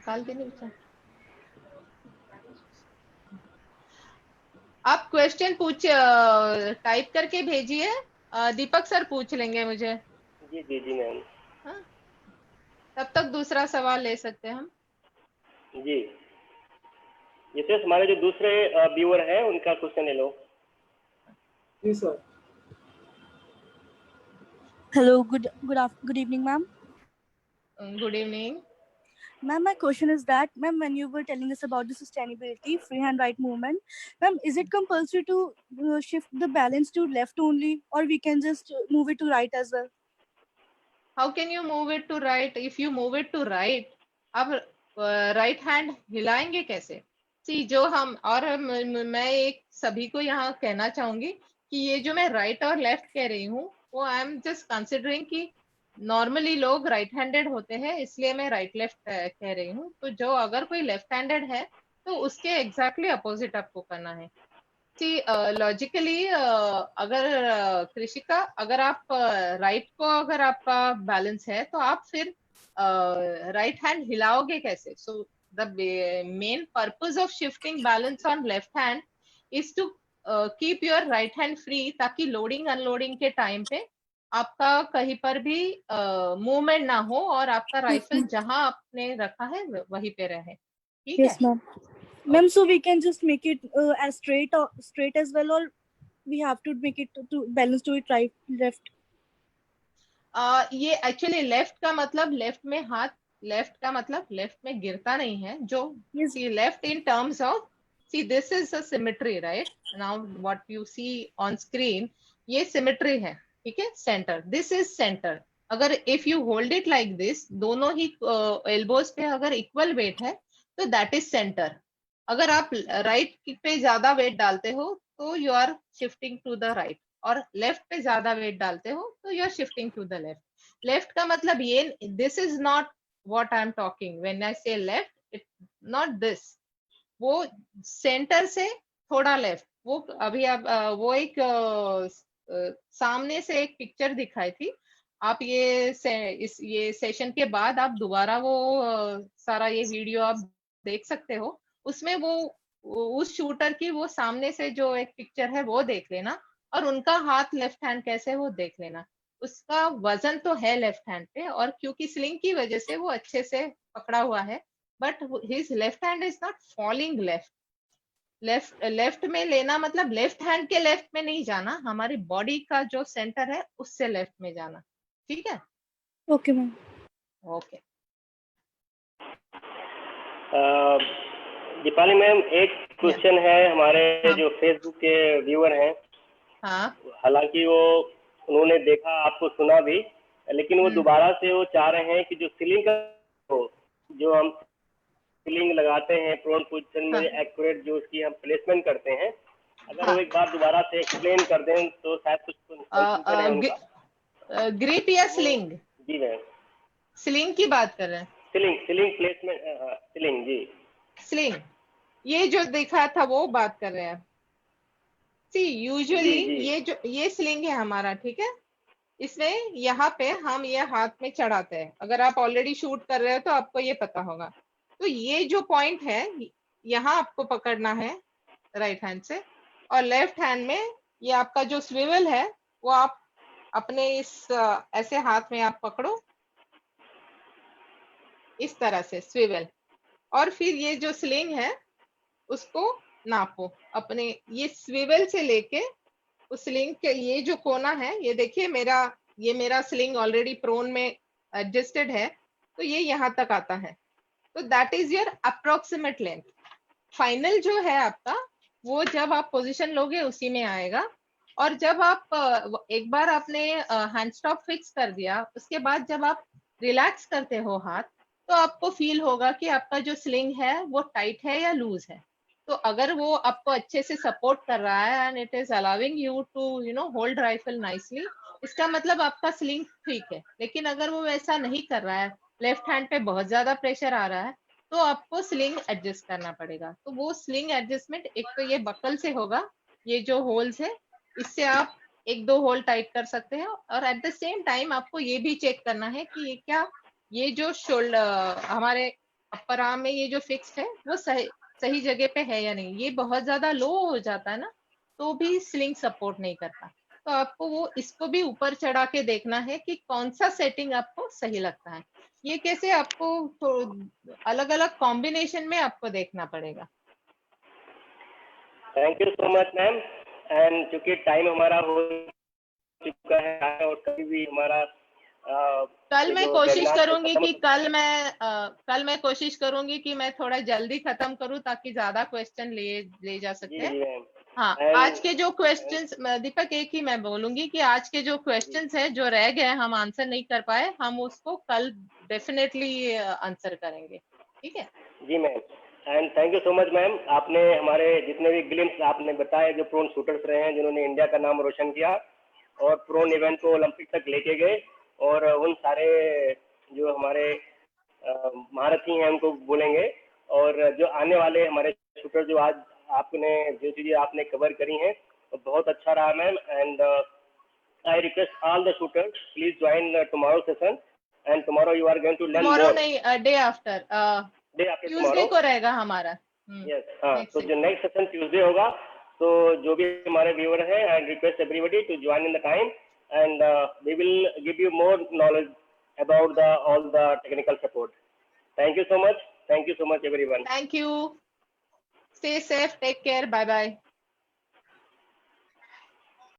D: काल दिन बच्चा। आप क्वेश्चन टाइप करके भेजिए, दीपक सर पूछ लेंगे मुझे।
C: जी जी जी मैम।
D: हाँ, तब तक दूसरा सवाल ले सकते हैं हम।
C: जी ये तो हमारे जो दूसरे व्यूअर हैं उनका क्वेश्चन ले लो।
B: जी sir.
F: Hello, good evening, ma'am.
D: Good evening.
F: Ma'am, my question is that, ma'am, when you were telling us about the sustainability, free hand right movement, ma'am, is it compulsory to shift the balance to left only, or we can just move it to right as well?
D: How can you move it to right? If you move it to right, आप right hand हिलाएंगे कैसे? सी जो हम और मैं एक सभी को यहाँ कहना चाहूंगी कि ये जो मैं राइट और लेफ्ट कह रही हूँ, वो आई एम जस्ट कंसिडरिंग कि नॉर्मली लोग राइट हैंडेड होते हैं, इसलिए मैं राइट लेफ्ट कह रही हूँ। तो जो अगर कोई लेफ्ट हैंडेड है तो उसके एग्जैक्टली अपोजिट आपको करना है। लॉजिकली अगर कृषिका, अगर आप राइट को अगर आपका बैलेंस है तो आप फिर राइट हैंड हिलाओगे कैसे? So the main purpose of shifting balance on left hand is to keep your right hand free, ताकि लोडिंग अनलोडिंग के टाइम पे आपका कहीं पर भी मूवमेंट ना हो और आपका राइफल जहां आपने रखा है वहीं पे रहे। ठीक है?
F: Yes, ma'am. Ma'am, so we can just make it as straight as well, or we have to make it to balance to it right, left.
D: ये एक्चुअली लेफ्ट का मतलब लेफ्ट में हाथ, लेफ्ट का मतलब लेफ्ट में गिरता नहीं है जो।
F: Yes.
D: See left in terms of, see this is a symmetry, right? Now what you see on screen, ये सिमेट्री है, ठीक है? Centre, this is centre. अगर if you hold it like this, दोनों ही एल्बोज पे अगर इक्वल वेट है तो दैट इज सेंटर। अगर आप राइट पे ज्यादा वेट डालते हो तो you are shifting to the right, और लेफ्ट पे ज्यादा वेट डालते हो तो you are shifting to the left. Left का मतलब ये, this is not what I am talking when I say left, it not this, वो सेंटर से थोड़ा लेफ्ट। वो अभी आप वो एक सामने से एक पिक्चर दिखाई थी, आप ये सेशन के बाद आप दोबारा वो सारा ये वीडियो आप देख सकते हो। उसमें वो उस शूटर की वो सामने से जो एक पिक्चर है वो देख लेना, और उनका हाथ लेफ्ट हैंड कैसे वो देख लेना। उसका वजन तो है लेफ्ट हैंड पे, और क्योंकि स्लिंग की वजह से वो अच्छे से पकड़ा हुआ है, but his left hand is not falling left. Left में लेना मतलब लेफ्ट हैंड के लेफ्ट में नहीं जाना, हमारी बॉडी का जो सेंटर है उससे लेफ्ट में जाना। ठीक है?
F: Okay, ma'am.
D: Okay.
C: Deepali ma'am, एक क्वेश्चन है हमारे
D: हाँ।
C: जो फेसबुक के व्यूअर हैं।
D: हाँ।
C: हालांकि वो उन्होंने देखा, आपको सुना भी, लेकिन वो दोबारा से वो चाह रहे हैं कि जो सीलिंग का जो हम सीलिंग लगाते हैं प्रोन पोजीशन में, एक्यूरेट जो उसकी हम प्लेसमेंट करते हैं, अगर वो एक बार दोबारा से एक्सप्लेन कर दें तो शायद कुछ
D: ग्रिप या स्लिंग?
C: जी मैम,
D: स्लिंग की बात कर रहे हैं?
C: सीलिंग प्लेसमेंट, सीलिंग जी,
D: स्लिंग ये जो देखा था वो बात कर रहे हैं। सी यूजुअली ये स्लिंग है हमारा, ठीक है? इसमें यहाँ पे हम ये हाथ में चढ़ाते हैं। अगर आप ऑलरेडी शूट कर रहे हो तो आपको ये पता होगा। तो ये जो पॉइंट है यहाँ आपको पकड़ना है राइट हैंड से, और लेफ्ट हैंड में ये आपका जो स्विवल है वो आप अपने इस ऐसे हाथ में आप पकड़ो, इस तरह से स्विवल, और फिर ये जो स्लिंग है उसको नापो अपने ये स्विवल से लेके उस स्लिंग के ये जो कोना है, ये देखिए मेरा स्लिंग ऑलरेडी प्रोन में एडजस्टेड है, तो ये यहाँ तक आता है। तो that is your approximate length. Final जो है आपका वो जब आप पोजीशन लोगे उसी में आएगा। और जब आप एक बार आपने हैंड स्टॉप फिक्स कर दिया, उसके बाद जब आप रिलैक्स करते हो हाथ, तो आपको फील होगा कि आपका जो स्लिंग है वो टाइट है या लूज है। तो अगर वो आपको अच्छे से सपोर्ट कर रहा है and it is allowing you to hold rifle nicely, इसका मतलब आपका स्लिंग ठीक है। लेकिन अगर वो वैसा नहीं कर रहा है, लेफ्ट हैंड पे बहुत ज्यादा प्रेशर आ रहा है, तो आपको स्लिंग एडजस्ट करना पड़ेगा। तो वो स्लिंग एडजस्टमेंट एक तो ये बकल से होगा, ये जो होल्स है इससे आप एक दो होल टाइट कर सकते हैं, और एट द सेम टाइम आपको ये भी चेक करना है कि ये क्या, ये जो शोल्डर हमारे अपर आर्म में ये जो फिक्स्ड है वो सही जगह पे है या नहीं। ये बहुत ज्यादा लो हो जाता है ना, तो भी स्लिंग सपोर्ट नहीं करता। तो आपको वो इसको भी ऊपर चढ़ा के देखना है कि कौन सा सेटिंग आपको सही लगता है। ये कैसे आपको तो अलग अलग कॉम्बिनेशन में आपको देखना पड़ेगा।
C: Thank you so much ma'am. And चूंकि टाइम हमारा हो चुका है और कभी भी हमारा
D: कल मैं
C: जो
D: कोशिश
C: वेबिनार
D: करूंगी
C: खत्म
D: कि कल मैं कोशिश करूंगी कि मैं थोड़ा जल्दी खत्म करूं ताकि ज्यादा क्वेश्चन ले जा सकते
C: जी
D: हैं।
C: जी मैम।
D: हाँ,
C: And-
D: आज के जो क्वेश्चंस, दीपक एक ही मैं बोलूंगी कि आज के जो क्वेश्चंस है जो रह गए हम आंसर नहीं कर पाए, हम उसको कल डेफिनेटली आंसर करेंगे, ठीक है।
C: जी ma'am. And thank you so much ma'am. आपने हमारे जितने भी ग्लिम्स आपने बताए जो प्रोन शूटर्स रहे हैं जिन्होंने इंडिया का नाम रोशन किया और प्रोन इवेंट को ओलंपिक तक लेके गए, और उन सारे जो हमारे महारथी हैं उनको बोलेंगे, और जो आने वाले हमारे शूटर जो आज आपने जो चीजें आपने कवर करी हैं तो बहुत अच्छा रहा ma'am. And I request all the shooters please join tomorrow session, and tomorrow you are going to learn
D: tomorrow
C: more.
D: नहीं, day after,
C: Day after
D: Tuesday
C: tomorrow.
D: को रहेगा हमारा।
C: Yes, हाँ,
D: next
C: तो
D: week.
C: जो नेक्स्ट सेशन ट्यूसडे होगा, तो जो भी हमारे व्यूअर हैं, I request everybody to join in the time, and we will give you more knowledge about all the technical support. Thank you so much. Thank you so much everyone.
D: Thank you. Stay safe. Take care. Bye bye.